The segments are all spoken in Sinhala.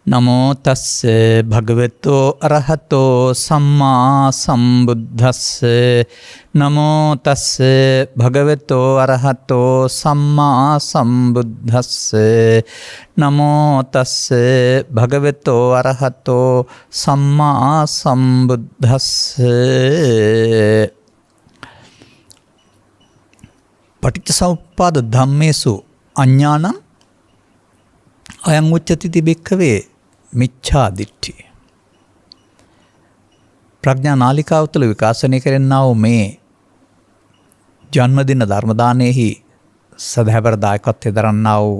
නමෝ තස්ස භගවතෝ අරහතෝ සම්මා සම්බුද්දස්ස නමෝ තස්ස භගවතෝ අරහතෝ සම්මා සම්බුද්දස්ස නමෝ තස්ස භගවතෝ අරහතෝ සම්මා සම්බුද්දස්ස පටිච්චසමුප්පාද ධම්මේසු අඤ්ඤානං අයං උච්චති බික්ඛවේ මිච්ඡා දිට්ඨි. ප්‍රඥා නාලිකාව තුළ විකාශනය කරන්නා වූ මේ ජන්මදින ධර්ම දානයේහි සදහැවර දායකත්වයෙන් දරන්නා වූ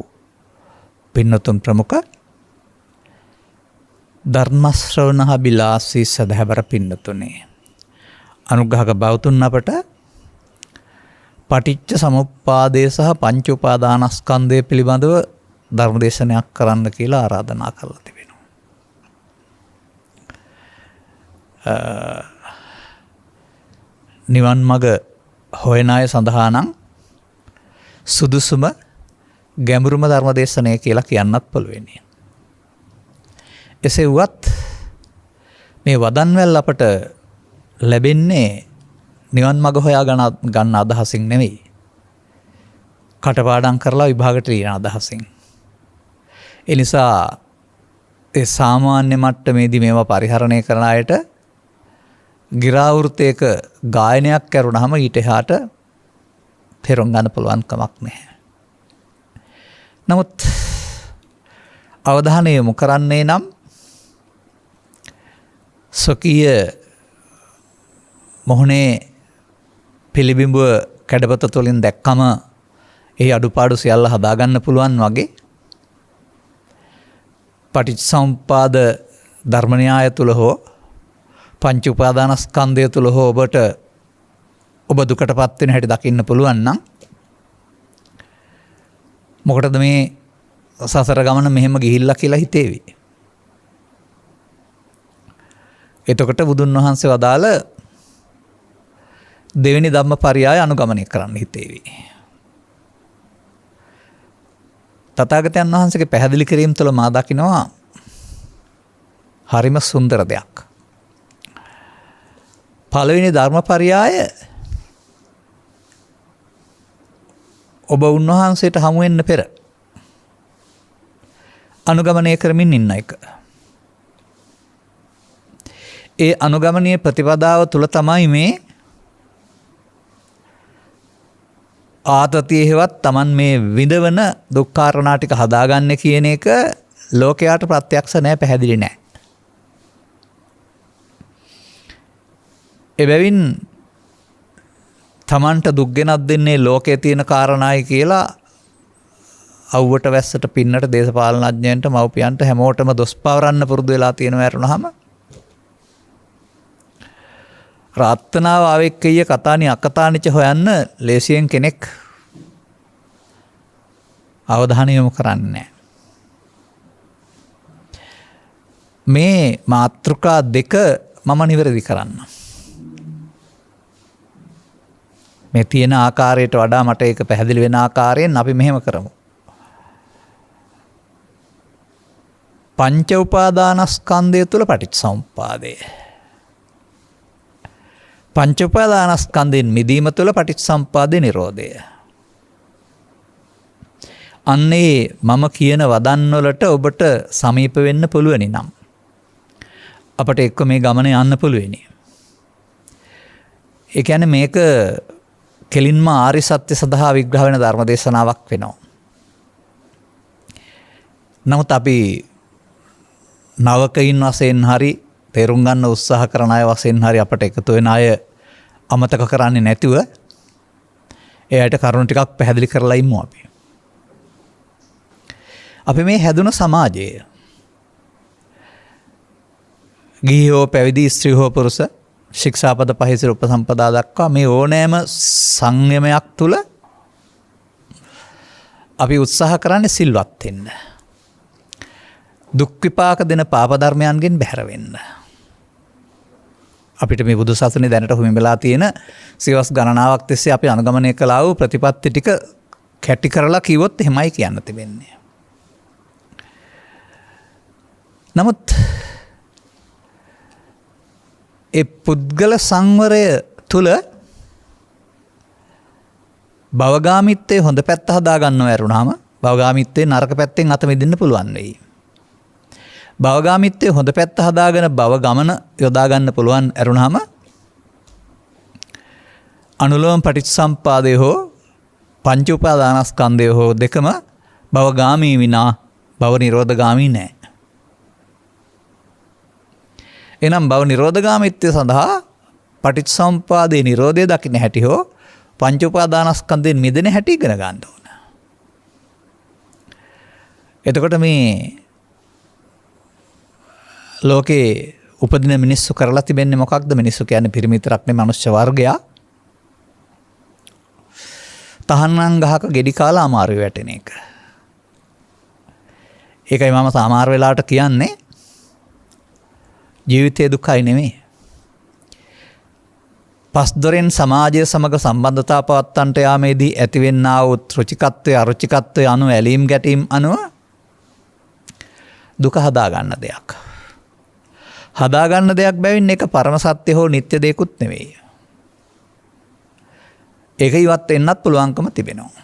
පින්නතුන් ප්‍රමුඛ ධර්ම ශ්‍රවණහ බිලාසී සදහැවර පින්නතුනේ අනුග්‍රහක බෞතුන් අපට පටිච්ච සමුප්පාදය සහ පංච උපාදානස්කන්ධය පිළිබඳව ධර්ම දේශනයක් කරන්න කියලා ආරාධනා කරලා තිබෙනවා. නිවන් මඟ හොයන අය සඳහා නම් සුදුසුම ගැඹුරුම ධර්ම දේශනය කියලා කියන්නත් පුළුවනි. එසේ වුවත් මේ වදන්වැල් අපට ලැබෙන්නේ නිවන් මඟ හොයා ගන්න අදහසින් නෙවෙයි. කටපාඩම් කරලා විභාගට ලියන අදහසින්. එනිසා ඒ සාමාන්‍ය මට්ටමේදී මේවා පරිහරණය කරන අයට ගිරාවෘතයක ගායනයක් කරුණාම ඊට එහාට තේරුම් ගන්න පුළුවන් කමක් නැහැ. නමුත් අවධානය යොමු කරන්නේ නම් ස්වකීය මොහොනේ පිළිබිඹුව කැඩපත තුළින් දැක්කම ඒ අඩුපාඩු සියල්ල හදාගන්න පුළුවන් වගේ පටිච්චසමුප්පාද ධර්ම න්‍යාය තුල හෝ පංච උපාදානස්කන්ධය තුල හෝ ඔබ දුකටපත් වෙන හැටි දකින්න පුළුවන් නම් මොකටද මේ සසර ගමන මෙහෙම ගිහිල්ලා කියලා හිතේවි. එතකොට බුදුන් වහන්සේ වදාළ දෙවෙනි ධම්මපරියාය අනුගමනය කරන්න හිතේවි. තථාගතයන් වහන්සේගේ පැහැදිලි කිරීම තුළ මා දකිනවා හරිම සුන්දර දෙයක්. පළවෙනි ධර්මපරියාය ඔබ උන්වහන්සේට හමු වෙන්න පෙර අනුගමනය කරමින් ඉන්න එක. ඒ අනුගමනීය ප්‍රතිපදාව තුළ තමයි මේ ආතතියෙහිවත් Taman මේ විඳවන දුක් කාරණා ටික හදාගන්න කියන එක ලෝකයට ප්‍රත්‍යක්ෂ නැහැ, පැහැදිලි නැහැ. එබැවින් Tamanට දුක් ගෙනත් දෙන්නේ ලෝකයේ තියෙන කාරණායි කියලා අවුවට වැස්සට පින්නට දේශපාලනඥයන්ට මව්පියන්ට හැමෝටම දොස් පවරන්න පුරුදු වෙලා තියෙනවා වරුණාම රාත්තනාව ආවෙක්කය කතානි අකතානිච හොයන්න ලේසියෙන් කෙනෙක් අවධානය යොමු කරන්නේ. මේ මාතෘකා දෙක මම නිවැරදි කරන්න. මේ තියෙන ආකාරයට වඩා මට ඒක පැහැදිලි වෙන ආකාරයෙන් අපි මෙහෙම කරමු. පංච උපාදානස්කන්ධය තුළ පටිච්චසමුප්පාදය. පංච උපාදානස්කන්ධයෙන් මිදීම තුළ පටිච්චසමුප්පාදේ නිරෝධය. අන්නේ මම කියන වදන් වලට ඔබට සමීප වෙන්න පුළුවනි නම් අපට එක්ක මේ ගමන යන්න පුළුවනි. ඒ කියන්නේ මේක කෙලින්ම ආර්ය සත්‍ය සඳහා විග්‍රහ වෙන ධර්ම දේශනාවක් වෙනවා. නමුත් අපි නවකයින් වශයෙන් හරි තේරුම් ගන්න උත්සාහ කරන අය වශයෙන් හරි අපට එකතු වෙන අය අමතක කරන්නේ නැතුව එයාට කරුණු ටිකක් පැහැදිලි කරලා ඉමු අපි. අපි මේ හැදුන සමාජය ගිහි හෝ පැවිදි ස්ත්‍රී හෝ පුරුෂ ශික්ෂාපද පහේ සිට උපසම්පදා දක්වා මේ ඕනෑම සංයමයක් තුළ අපි උත්සාහ කරන්නේ සිල්වත් වෙන්න. දුක් විපාක දෙන පාප ධර්මයන්ගෙන් බැහැර වෙන්න. අපිට මේ බුදු සසුනේ දැනට හිමි වෙලා තියෙන සියවස් ගණනාවක් තිස්සේ අපි අනුගමනය කළා වූ ප්‍රතිපත්ති ටික කැටි කරලා කිව්වොත් එහෙමයි කියන්න තිබෙන්නේ. නමුත් ඒ පුද්ගල සංවරය තුළ භවගාමිත්වයේ හොඳ පැත්ත හදාගන්නව ඇරුණාම භවගාමිත්වයේ නරක පැත්තෙන් අත මිදෙන්න පුළුවන් වෙයි. භවගාමිත්වයේ හොඳ පැත්ත හදාගෙන භව ගමන යොදා ගන්න පුළුවන් ඇරුණාම අනුලෝම පටිච්චසම්පාදය හෝ පංච උපාදානස්කන්ධය හෝ දෙකම භවගාමී විනා භව නිරෝධගාමී නැහැ. එනම් භව නිරෝධගාමීත්වය සඳහා පටිච්චසම්පාදයේ නිරෝධය දකින්න හැටි හෝ පංච උපාදානස්කන්ධයෙන් මිදෙන හැටි ඉගෙන ගන්න ඕන. එතකොට මේ ලෝකේ උපදින මිනිස්සු කරලා තිබෙන්නේ මොකක්ද? මිනිස්සු කියන්නේ පිරිමි විතරක් නෙමෙයි මනුෂ්‍ය වර්ගයා. තහනම් ගහක ගෙඩි කාලා අමාරු වැටෙන එක. ඒකයි මම සමහර වෙලාවට කියන්නේ ජීවිතයේ දුකයි නෙමෙයි. පස්දොරෙන් සමාජය සමග සම්බන්ධතා පවත්වන්නට යාමේදී ඇතිවෙනා වූ රුචිකත්වය අරුචිකත්වය අනුව ඇලීම් ගැටීම් අනුව දුක හදාගන්න දෙයක්. හදාගන්න දෙයක් බැවින් ඒක පරම සත්‍ය හෝ නිත්‍ය දෙයක්ුත් නෙවෙයි. ඒක ඉවත් වෙන්නත් පුළුවන්කම තිබෙනවා.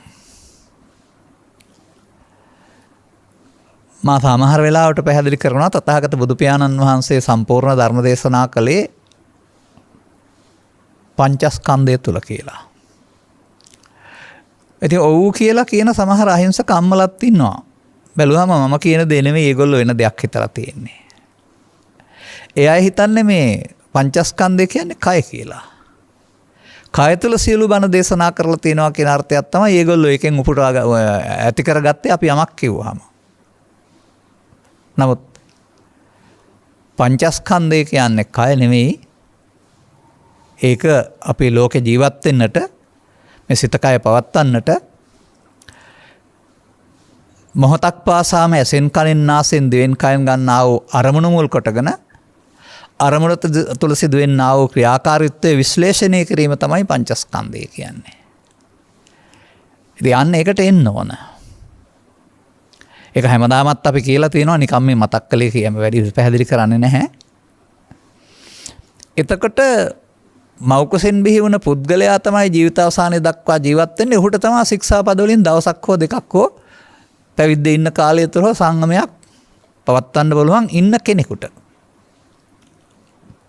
මා සමහර වෙලාවට පැහැදිලි කරනවා තථාගත බුදු පියාණන් වහන්සේ සම්පූර්ණ ධර්ම දේශනා කළේ පංචස්කන්ධය තුල කියලා. ඉතින් ඔව් කියලා කියන සමහර අහිංසක අම්මලත් ඉන්නවා. බැලුවම මම කියන දේ නෙමෙයි ඒගොල්ලෝ වෙන දෙයක් හිතලා තියෙන්නේ. ඒ අය හිතන්නේ මේ පංචස්කන්ධය කියන්නේ කය කියලා. කය තුල සියලු බණ දේශනා කරලා තියෙනවා කියන අර්ථයක් තමයි ඒගොල්ලෝ එකෙන් උපුටා ඇති කරගත්තේ අපි යමක් කිව්වහම. නමුත් පංචස්කන්ධය කියන්නේ කය නෙමෙයි. ඒක අපේ ලෝකේ ජීවත් වෙන්නට මේ සිත කය පවත්වන්නට මොහොතක් පාසාම ඇසෙන් කනෙන් නාසෙන් දිවෙන් කයෙන් ගන්නා වූ අරමුණු මුල් කොටගෙන අරමුණ තුළ සිදුවෙනා වූ ක්‍රියාකාරීත්වය විශ්ලේෂණය කිරීම තමයි පංචස්කන්ධය කියන්නේ. ඉතින් අන්න ඒකට එන්න ඕන. ඒක හැමදාමත් අපි කියලා තියෙනවා නිකම් මේ මතක් කළේ කියම වැඩි පැහැදිලි කරන්නේ නැහැ. එතකොට මෞකසෙන් බිහි වුණ පුද්ගලයා තමයි ජීවිතාවසානයේ දක්වා ජීවත් වෙන්නේ. ඔහුට තමයි ශික්ෂාපද වලින් දවසක් හෝ දෙකක් හෝ පැවිද්දේ ඉන්න කාලය තුර සංගමයක් පවත්වන්න බලුවන් ඉන්න කෙනෙකුට.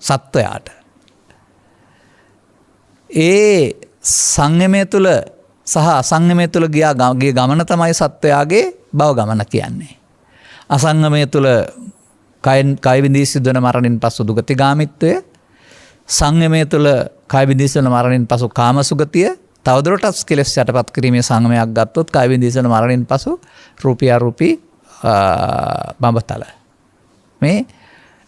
සත්වයාට. ඒ සංයමය තුළ සහ අසංයමය තුළ ගිය ගමන තමයි සත්වයාගේ භව ගමන කියන්නේ. අසංයමය තුළ කය විඳී සිදුවන මරණින් පසු දුගතිගාමීත්වය, සංයමය තුළ කය විඳී සිදුවන මරණින් පසු කාමසුගතිය, තවදුරටත් කෙලෙස් යටපත් කිරීමේ සංයමයක් ගත්තොත් කය විඳී සිදුවන මරණින් පසු රූපී අරූපී බඹතල. මේ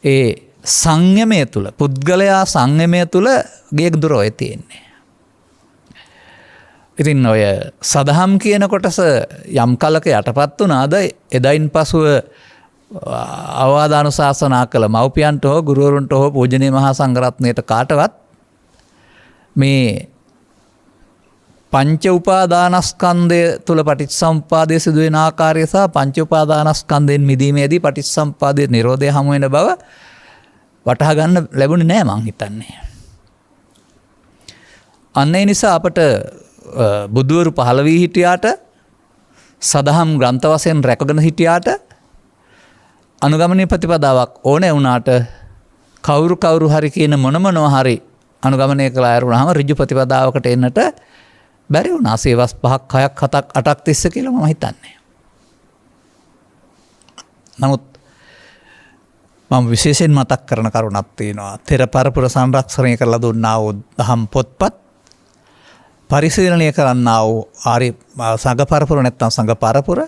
ඒ සංයමය තුළ පුද්ගලයා සංයමය තුළ ගේ දුර ඔය තියෙන්නේ. ඉතින් ඔය සදහම් කියන කොටස යම් කලක යටපත් වුණාද එදයින් පසුව අවවාදානුශාසනා කළ මව්පියන්ට හෝ ගුරුවරුන්ට හෝ පූජනීය මහා සංඝරත්නයට කාටවත් මේ පංච උපාදානස්කන්ධය තුළ පටිච්චසමුප්පාදයේ සිදුවෙන ආකාරය සහ පංච උපාදානස්කන්ධයෙන් මිදීමේදී පටිච්චසමුප්පාදයේ නිරෝධය හමු වෙන බව වටහා ගන්න ලැබුණේ නැහැ මං හිතන්නේ. අන්න ඒ නිසා අපට බුදුවරු පහළ වී හිටියාට සදහම් ග්‍රන්ථ වශයෙන් රැකගෙන හිටියාට අනුගමනීය ප්‍රතිපදාවක් ඕනේ වුණාට කවුරු හරි කියන මොනවා හරි අනුගමනය කළා ආරුණාම ඍජු ප්‍රතිපදාවකට එන්නට බැරි වුණා. සේවස් 5ක් 6ක් 7ක් 8ක් තිස්ස කියලා මම හිතන්නේ. නමුත් මම විශේෂයෙන් මතක් කරන කරුණක් තියෙනවා. තෙර පරපුර සංරක්ෂණය කරලා දුන්නා වූ දහම් පොත්පත් පරිශීලනය කරන්නා වූ ආර්ය සංඝ පරපුර නැත්නම් සංඝ පරපුර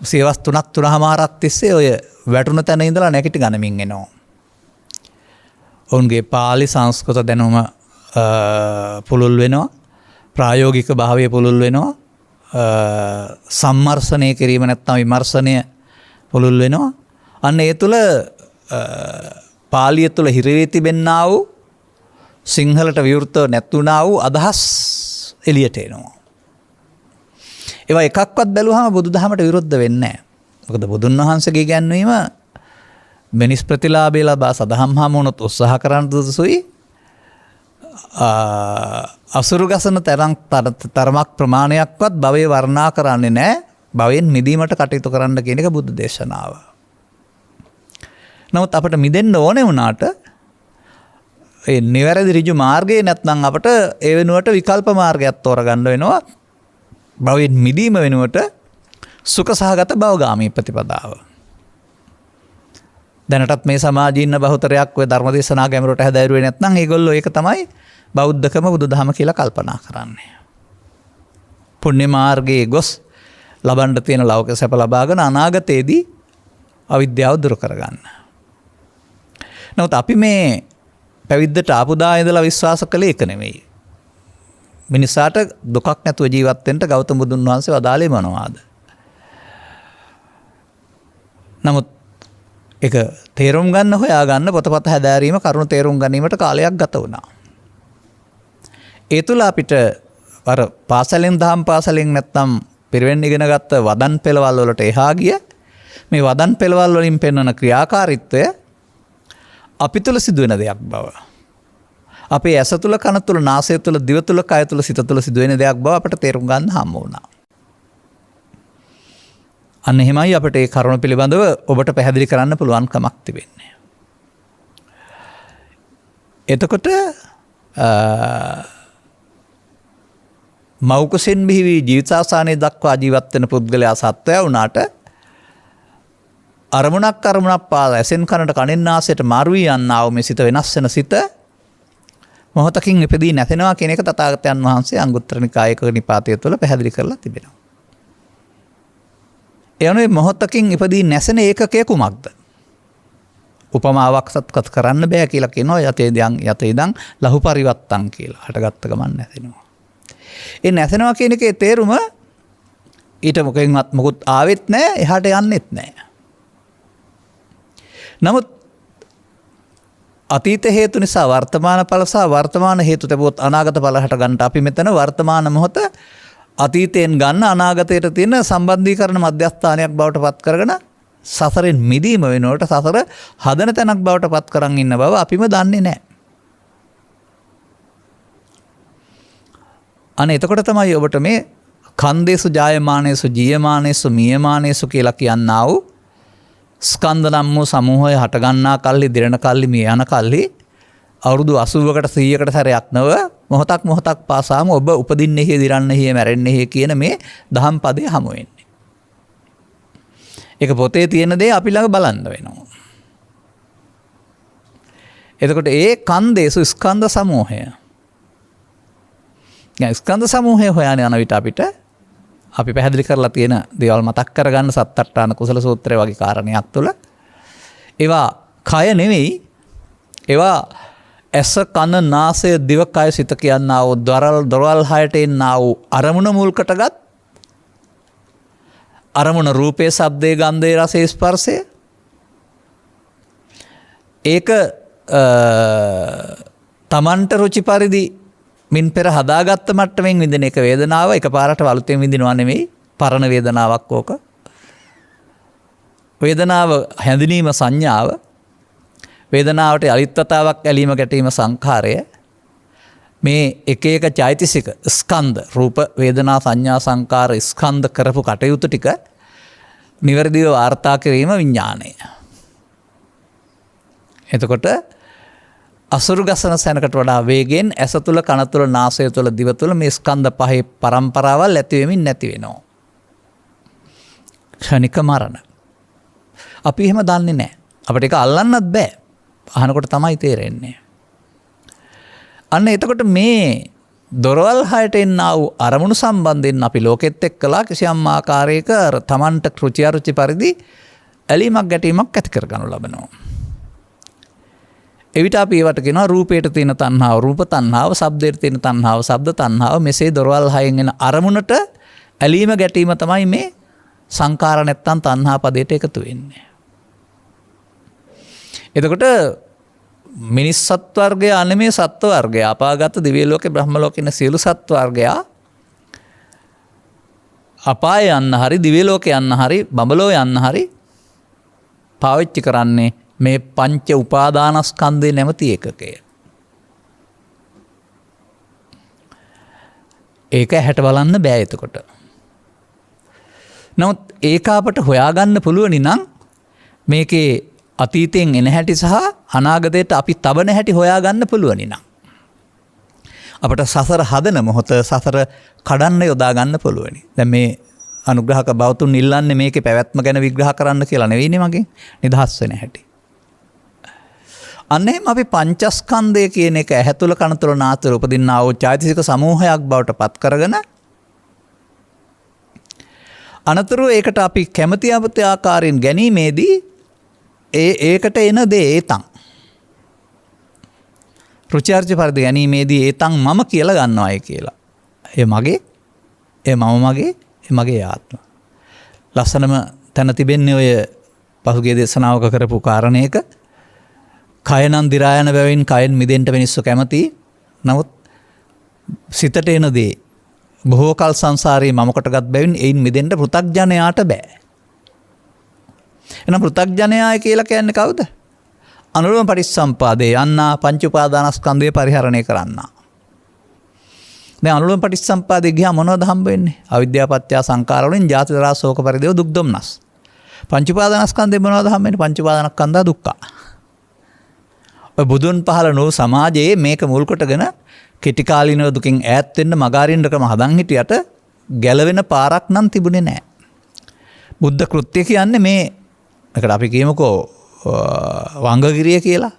සේවස් 3ක් 3මාරක් තිස්සේ ඔය වැටුණ තැන ඉඳලා නැගිට ගනිමින් එනවා. ඔවුන්ගේ පාලි සංස්කෘත දැනුම පුළුල් වෙනවා. ප්‍රායෝගික භාවය පුළුල් වෙනවා. සම්මර්ෂණය කිරීම නැත්නම් විමර්ශනය පුළුල් වෙනවා. අන්න ඒ තුළ පාලිය තුළ හිරවී තිබෙන්නා වූ සිංහලට විවෘතව නැතුණා වූ අදහස් එළියට එනවා. ඒවා එකක්වත් බැලුවහම බුදුදහමට විරුද්ධ වෙන්නේ නැහැ. මොකද බුදුන් වහන්සේගේ ඉගැන්වීම මිනිස් ප්‍රතිලාභය ලබා සදහම් හමුවනොත් උත්සාහ කරන්න සුදුසුයි. අසුරු ගසන තරමක් ප්‍රමාණයක්වත් භවයේ වර්ණනා කරන්නේ නැහැ. භවයෙන් මිදීමට කටයුතු කරන්න කියන එක බුද්ධ දේශනාව. නමුත් අපට මිදෙන්න ඕනේ වුණාට ඒ නිවැරදි ඍජු මාර්ගය නැත්නම් අපට ඒ වෙනුවට විකල්ප මාර්ගයක් තෝරගන්න වෙනවා. භවයෙන් මිදීම වෙනුවට සුඛ සහගත භවගාමී ප්‍රතිපදාව. දැනටත් මේ සමාජයේ ඉන්න බහුතරයක් ඔය ධර්ම දේශනා ගැඹුරට හැදෑරුවේ නැත්නම් ඒගොල්ලෝ ඒක තමයි බෞද්ධකම බුදුදහම කියලා කල්පනා කරන්නේ. පුණ්‍ය මාර්ගයේ ගොස් ලබන්න තියෙන ලෞකික සැප ලබාගෙන අනාගතයේදී අවිද්‍යාව දුරු කරගන්න. නමුත් අපි මේ පැවිද්දට ආපු දා ඉඳලා විශ්වාස කළේ ඒක නෙමෙයි. මිනිසාට දුකක් නැතුව ජීවත් වෙන්න ගෞතම බුදුන් වහන්සේ වදාළේ මොනවාද? නමුත් ඒක තේරුම් ගන්න හොයාගන්න පොතපත හැදෑරීම කරුණු තේරුම් ගැනීමට කාලයක් ගත වුණා. ඒ තුළ අපිට අර පාසලෙන් දහම් පාසලෙන් නැත්නම් පිරිවෙන් ඉගෙන ගත්ත වදන් පෙළවල් වලට එහා ගිය මේ වදන් පෙළවල් වලින් පෙන්වන ක්‍රියාකාරීත්වය අපි තුළ සිදුවෙන දෙයක් බව. අපේ ඇස තුළ කන තුළ නාසය තුළ දිව තුළ කය තුළ සිත තුළ සිදුවෙන දෙයක් බව අපට තේරුම් ගන්න හම්බ වුණා. අන්න එහෙමයි අපට ඒ කරුණ පිළිබඳව ඔබට පැහැදිලි කරන්න පුළුවන් කමක් තිබෙන්නේ. එතකොට මෞකසෙන් බිහි ජීවිතාසානයේ දක්වා ජීවත් වෙන පුද්ගලයා සත්වයා වුණාට අරමුණක් පාලා ඇසෙන් කනට කනෙන් නාසයට මාරු වී යන්නා වූ මේ සිත වෙනස් වෙන සිත මොහොතකින් ඉපදී නැතෙනවා කියන එක තථාගතයන් වහන්සේ අංගුත්තර නිකායක නිපාතය තුළ පැහැදිලි කරලා තිබෙනවා. එවනේ මොහොතකින් ඉපදී නැසෙන ඒකකය කුමක්ද? උපමාවක් සත්කත් කරන්න බෑ කියලා කියනවා යතේ ඉඳන් ලහු පරිවත්තන් කියලා. හටගත්ත ගමන් නැසෙනවා. ඒ නැසෙනවා කියන එකේ තේරුම ඊට මොකෙන්වත් මොකුත් ආවෙත් නැහැ, එහාට යන්නෙත් නැහැ. නමුත් අතීත හේතු නිසා වර්තමාන ඵල සහ වර්තමාන හේතු තිබුවොත් අනාගත ඵල හට ගන්නට අපි මෙතන වර්තමාන මොහොත අතීතයෙන් ගන්න අනාගතයට තියෙන සම්බන්ධීකරණ මධ්‍යස්ථානයක් බවට පත් කරගෙන සසරෙන් මිදීම වෙනකොට සසර හදන තැනක් බවට පත් කරන් ඉන්න බව අපිම දන්නේ නැහැ. අනේ එතකොට තමයි ඔබට මේ කන්දේසු ජායමානේසු ජීයමානේසු මියමානේසු කියලා කියන්නා වූ ස්කන්ධ නම් වූ සමූහය හටගන්නා කල්හි දිරණ කල්හි මිය යන කල්හි අවුරුදු 80කට 100කට සැරයක් නව මොහොතක් පාසාම ඔබ උපදින්නෙහි දිරන්නෙහි මැරෙන්නෙහි කියන මේ දහම් පදේ හමු වෙන්නේ. ඒක පොතේ තියෙන දේ අපි ළඟ බලන්න වෙනවා. එතකොට ඒ කන්දේසු ස්කන්ධ සමූහය. ස්කන්ධ සමූහය හොයන යන විට අපිට අපි පැහැදිලි කරලා තියෙන දේවල් මතක් කරගන්න සත්තට්ඨාන කුසල සූත්‍රය වගේ කාරණයක් තුළ ඒවා කය නෙවෙයි, ඒවා ඇස කන නාසය දිව කය සිත කියනා වූ දොරවල් හයට එන්නා වූ අරමුණ මුල් කොටගත් අරමුණ රූපේ ශබ්දේ ගන්ධේ රසේ ස්පර්ශය ඒක තමන්ට රුචි පරිදි මින් පෙර හදාගත්ත මට්ටමින් විඳින එක වේදනාව එකපාරට වලුතෙන් විඳිනවා නෙමෙයි, පරණ වේදනාවක් ඕක. වේදනාව හැඳිනීම සංඥාව, වේදනාවට අලිත්වතාවක් ඇලීම ගැටීම සංඛාරය, මේ එක එක චෛතසික ස්කන්ධ රූප වේදනා සංඥා සංකාර ස්කන්ධ කරපු කටයුතු ටික නිවැරදිව වාර්තා කිරීම විඥානය. එතකොට අසුරු ගසන සැනකට වඩා වේගෙන් ඇස තුළ කන තුළ නාසය තුළ දිව තුළ මේ ස්කන්ධ පහේ පරම්පරාවල් ඇති වෙමින් නැති වෙනවා. ක්ෂණික මරණ. අපි එහෙම දන්නේ නැහැ. අපිට ඒක අල්ලන්නත් බෑ. අහනකොට තමයි තේරෙන්නේ. අන්න එතකොට මේ දොරවල් හයට එන්නා වූ අරමුණු සම්බන්ධයෙන් අපි ලෝකෙත් එක්කලා කිසියම් ආකාරයක තමන්ට රුචි අරුචි පරිදි ඇලීමක් ගැටීමක් ඇති කරගනු ලබනවා. එවිට අපි ඒවට කියනවා රූපයට තියෙන තණ්හාව රූප තණ්හාව, ශබ්දයට තියෙන තණ්හාව ශබ්ද තණ්හාව. මෙසේ දොරවල් හයෙන් එන අරමුණට ඇලීම ගැටීම තමයි මේ සංකාර නැත්තම් තණ්හා පදයට එකතු වෙන්නේ. එතකොට මිනිස් සත්ව වර්ගය අනෙමේ සත්ව වර්ගය අපාගත දිව්‍ය ලෝකේ බ්‍රහ්ම ලෝකේ ඉන්න සියලු සත්ව වර්ගයා අපාය යන්න හරි දිව්‍ය ලෝකේ යන්න හරි බඹලෝ යන්න හරි පාවිච්චි කරන්නේ මේ පංච උපාදානස්කන්ධය නැමති ඒකකය. ඒක ඇහැට බලන්න බෑ එතකොට. නමුත් ඒක අපට හොයාගන්න පුළුවනි නම් මේකේ අතීතයෙන් එන හැටි සහ අනාගතයට අපි තබන හැටි හොයාගන්න පුළුවනි නම් අපට සසර හදන මොහොත සසර කඩන්න යොදා ගන්න පුළුවනි. දැන් මේ අනුග්‍රහක බවතුන් ඉල්ලන්නේ මේකේ පැවැත්ම ගැන විග්‍රහ කරන්න කියලා නෙවෙයිනේ මගෙන්. නිදහස් වෙන හැටි. අන්න එහෙම අපි පංචස්කන්ධය කියන එක ඇහැ තුල කන තුල නාසය තුල උපදින්නා වූ චෛතසික සමූහයක් බවට පත් කරගෙන අනතුරු ඒකට අපි කැමැති ආකාරයෙන් ගැනීමේදී ඒකට එන දේ ඒතන් රුචර්ජ පරිදි ගැනීමේදී ඒතන් මම කියලා ගන්නවායි කියලා. ඒ මගේ, ඒ මම මගේ, ඒ මගේ ආත්ම. ලස්සනම තැන තිබෙන්නේ ඔය පසුගිය දේශනාවක කරපු කාරණේක කයනම් දිරා යන බැවින් කයෙන් මිදෙන්න මිනිස්සු කැමති. නමුත් සිතට එන දේ බොහෝ කල් සංසාරේ මම කොටගත් බැවින් එයින් මිදෙන්න පෘථග්ජනයාට බෑ. එහෙනම් පෘථග්ජනයාය කියලා කියන්නේ කවුද? අනුලෝම පටිච්චසම්පාදේ යන්නා පංච උපාදානස්කන්ධය පරිහරණය කරන්නා. දැන් අනුලෝම පටිච්චසම්පාදේ ගියා මොනවද හම්බ වෙන්නේ? අවිද්‍යාව පත්‍ය සංකාර වලින් ජාති ජරා ශෝක පරිදේව දුක් දුම්නස්. පංච උපාදානස්කන්ධේ මොනවද හම්බ වෙන්නේ? පංච උපාදානස්කන්ධා දුක්ඛ. ඔය බුදුන් පහළ නෝ සමාජයේ මේක මුල් කොටගෙන කෙටි කාලිනව දුකින් ඈත් වෙන්න මගාරින්න ක්‍රම හදන් හිටියට ගැලවෙන පාරක් නම් තිබුණේ නැහැ. බුද්ධ කෘත්‍ය කියන්නේ මේ එකට අපි කියමුකෝ වංගගිරිය කියලා.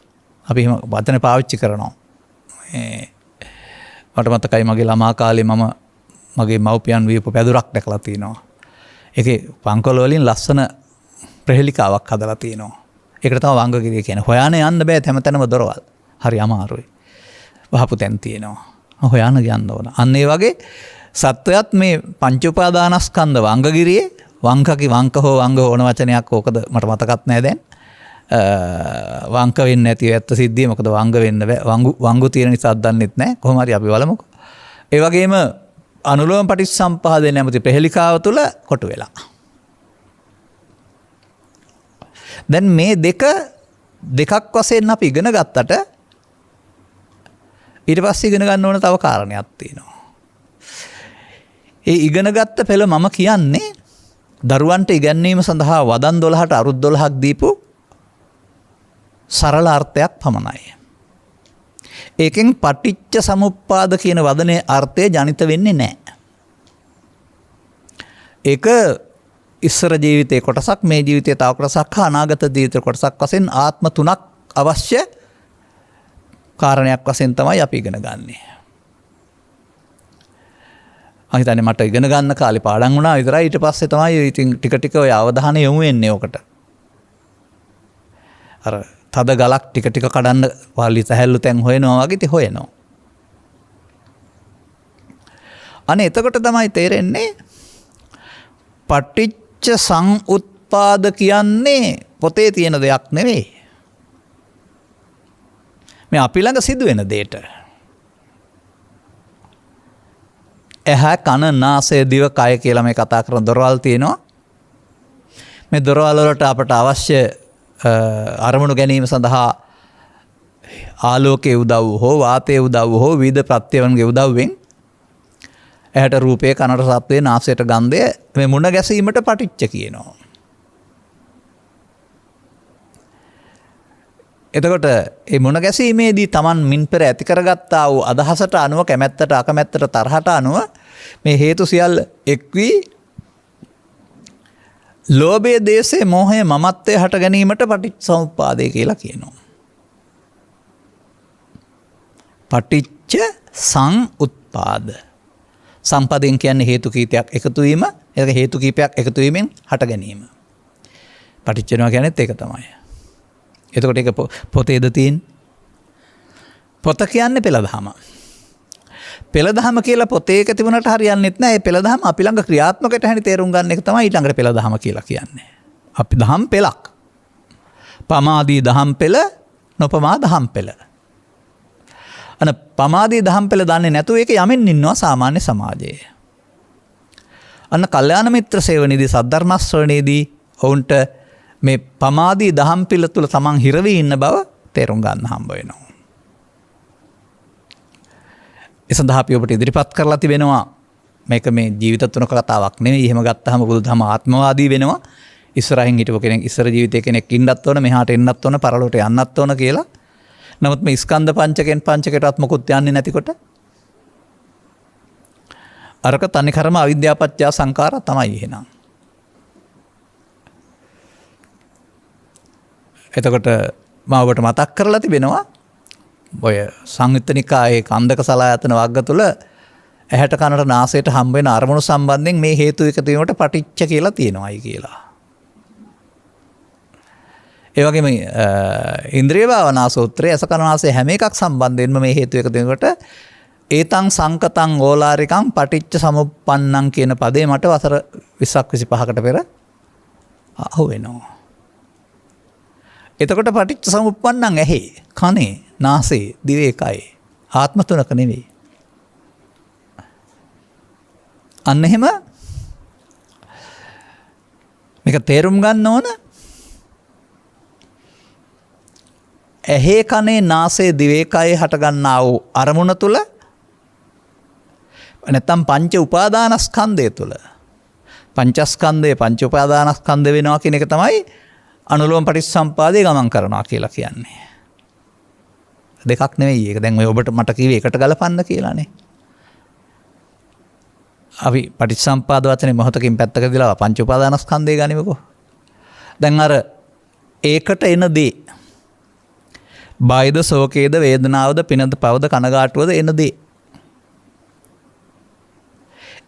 අපි එහෙම වචන පාවිච්චි කරනවා. මට මතකයි මගේ ළමා කාලේ මම මගේ මව්පියන් වියපු පැදුරක් දැකලා තිනවා. ඒකේ පංකොල වලින් ලස්සන ප්‍රහෙලිකාවක් හදලා තිනවා. ඒකට තමයි වංගගිරිය කියන්නේ. හොයාන යන්න බෑ හැමතැනම දොරවල්. හරි අමාරුයි. වහපු තැන් තියෙනවා. හොයාන යන්න ඕන. අන්න ඒ වගේ සත්වයත් මේ පංච උපාදානස්කන්ධ වංගගිරියේ වංක හෝ වංග ඕන වචනයක් ඕකද මට මතකත් නැහැ දැන්. වංක වෙන්නේ නැති ඇත්ත සිද්ධිය. මොකද වංග වෙන්න බෑ. වංගු තියෙන නිසා දන්නෙත් නැහැ. කොහොම හරි අපි බලමුකෝ. ඒ වගේම අනුලෝම පටිච්චසම්පාදේ නැමැති ප්‍රහෙලිකාව තුල කොටු වෙලා. දැන් මේ දෙකක් වශයෙන් අපි ඉගෙන ගත්තට ඊට පස්සේ ඉගෙන ගන්න ඕන තව කාරණයක් තියෙනවා. ඒ ඉගෙනගත්ත පෙළ මම කියන්නේ දරුවන්ට ඉගැන්වීම සඳහා වදන් 12ට අරුත් 12ක් දීපු සරල අර්ථයක් පමණයි. ඒකෙන් පටිච්ච සමුප්පාද කියන වදනේ අර්ථය ජනිත වෙන්නේ නැහැ. ඒක ඉස්සර ජීවිතයේ කොටසක්, මේ ජීවිතයේ තව කොටසක්, අනාගත ජීවිතයේ කොටසක් වශයෙන් ආත්ම තුනක් අවශ්‍ය කාරණයක් වශයෙන් තමයි අපි ඉගෙන ගන්නෙ. මම හිතන්නේ මට ඉගෙන ගන්න කාලේ පාඩම් වුණා විතරයි. ඊට පස්සේ තමයි ඉතින් ටික ටික ඔය අවධානය යොමු වෙන්නේ ඔකට. අර තද ගලක් ටික ටික කඩන්න පාළි සැහැල්ලු තැන් හොයනවා වගේ ඉතින් හොයනවා. අනේ එතකොට තමයි තේරෙන්නේ පටිච්ච සමුප්පාද කියන්නේ පොතේ තියෙන දෙයක් නෙවෙයි. මේ අපි ළඟ සිදුවෙන දෙයට. ඇහැ කන නාසය දිව කය කියලා මේ කතා කරන දොරවල් තියෙනවා. මේ දොරවල් වලට අපට අවශ්‍ය අරමුණු ගැනීම සඳහා ආලෝකයේ උදව් හෝ වාතයේ උදව් හෝ විවිධ ප්‍රත්‍යයන්ගේ උදව්වෙන් ඇහැට රූපය, කනට ශබ්දය, නාසයට ගන්ධය මේ මුණ ගැසීමට පටිච්ච කියනවා. එතකොට මේ මුණ ගැසීමේදී Taman මින් පෙර ඇති කරගත්තා වූ අදහසට අනුව, කැමැත්තට, අකමැත්තට, තරහට අනුව මේ හේතු සියල්ල එක් වී ලෝභය, දේශය, මෝහය, මමත්වය හට ගැනීමට පටිච්චසමුප්පාදය කියලා කියනවා. පටිච්ච සමුප්පාද. සම්පදයෙන් කියන්නේ හේතු කීපයක් එකතු වීම, ඒක හේතු කීපයක් එකතු වීමෙන් හට ගැනීම. පටිච්ච වෙනවා කියන්නේත් ඒක තමයි. එතකොට ඒක පොතේද තියෙන්නේ? පොත කියන්නේ පෙළදහම. පෙළදහම කියලා පොතේ එක තිබුණාට හරියන්නේත් නැහැ. ඒ පෙළදහම අපි ළඟ ක්‍රියාත්මකයට හැටි තේරුම් ගන්න එක තමයි ඊළඟට පෙළදහම කියලා කියන්නේ. අපි දහම් පෙළක්. පමාදී දහම් පෙළ, නොපමා දහම් පෙළ. අන පමාදී දහම් පෙළ දන්නේ නැතුව ඒක යමින් ඉන්නවා සාමාන්‍ය සමාජයේ. අන්න කල්යාණ මිත්‍ර සේවනයේදී, සද්ධර්ම ශ්‍රවණයේදී ඔවුන්ට මේ පමාදී දහම් පිළ තුළ තමන් හිරවී ඉන්න බව තේරුම් ගන්න හම්බ වෙනවා. ඒ සඳහා අපි ඔබට ඉදිරිපත් කරලා තිබෙනවා මේක මේ ජීවිත තුනක කතාවක් නෙවෙයි. එහෙම ගත්තාම බුදුදහම ආත්මවාදී වෙනවා. ඉස්සරහින් හිටපු කෙනෙක් ඉස්සර ජීවිතේ කෙනෙක් ඉන්නත් ඕන, මෙහාට එන්නත් ඕන, පරලොවට යන්නත් ඕන කියලා. නමුත් මේ ස්කන්ධ පංචකෙන් පංචකයටවත් මොකුත් යන්නේ නැතිකොට අරක තනිකරම අවිද්‍යාපත්‍ය සංඛාර තමයි එහෙනම්. එතකොට මම ඔබට මතක් කරලා තිබෙනවා ඔය සංයුත්ත නිකායේ කන්දක සලායතන වර්ග තුල ඇහැට කනට නාසයට හම්බ වෙන අරමුණු සම්බන්ධයෙන් මේ හේතු එකතු වීමට පටිච්ච කියලා තියෙනවායි කියලා. ඒ වගේම ඉන්ද්‍රිය භාවනා සූත්‍රයේ අස කන නාසය හැම එකක් සම්බන්ධයෙන්ම මේ හේතු එකතු වීමට ඒතං සංකතං ඕලාරිකං පටිච්ච සමුප්පන්නං කියන පදේ මට වසර 20ක් 25කට පෙර අහු වෙනවා. එතකොට පටිච්ච සමුප්පන්නං ඇහි, කනේ, නාසයේ, දිවේ, කයේ ආත්ම තුනක නෙවෙයි. අන්න එහෙම මේක තේරුම් ගන්න ඕන. ඇහි, කනේ, නාසයේ, දිවේ, කයේ හට ගන්නා වූ අරමුණ තුල නැත්නම් පංච උපාදානස්කන්ධය තුල පංචස්කන්ධය පංච උපාදානස්කන්ධ වෙනවා කියන එක තමයි අනුලෝම පටිච්චසම්පාදේ ගමන් කරනවා කියලා කියන්නේ. දෙකක් නෙවෙයි ඒක. දැන් ඔය ඔබට මට කිව්වේ එකට ගලපන්න කියලානේ. අපි පටිච්චසම්පාද වචනේ මොහොතකින් පැත්තක දාලා පංච උපාදානස්කන්ධය ගනිමුකෝ. දැන් අර ඒකට එන දේ බාහිද ශෝකේද වේදනාවද පිනද පවද කනගාටුවද එන දේ.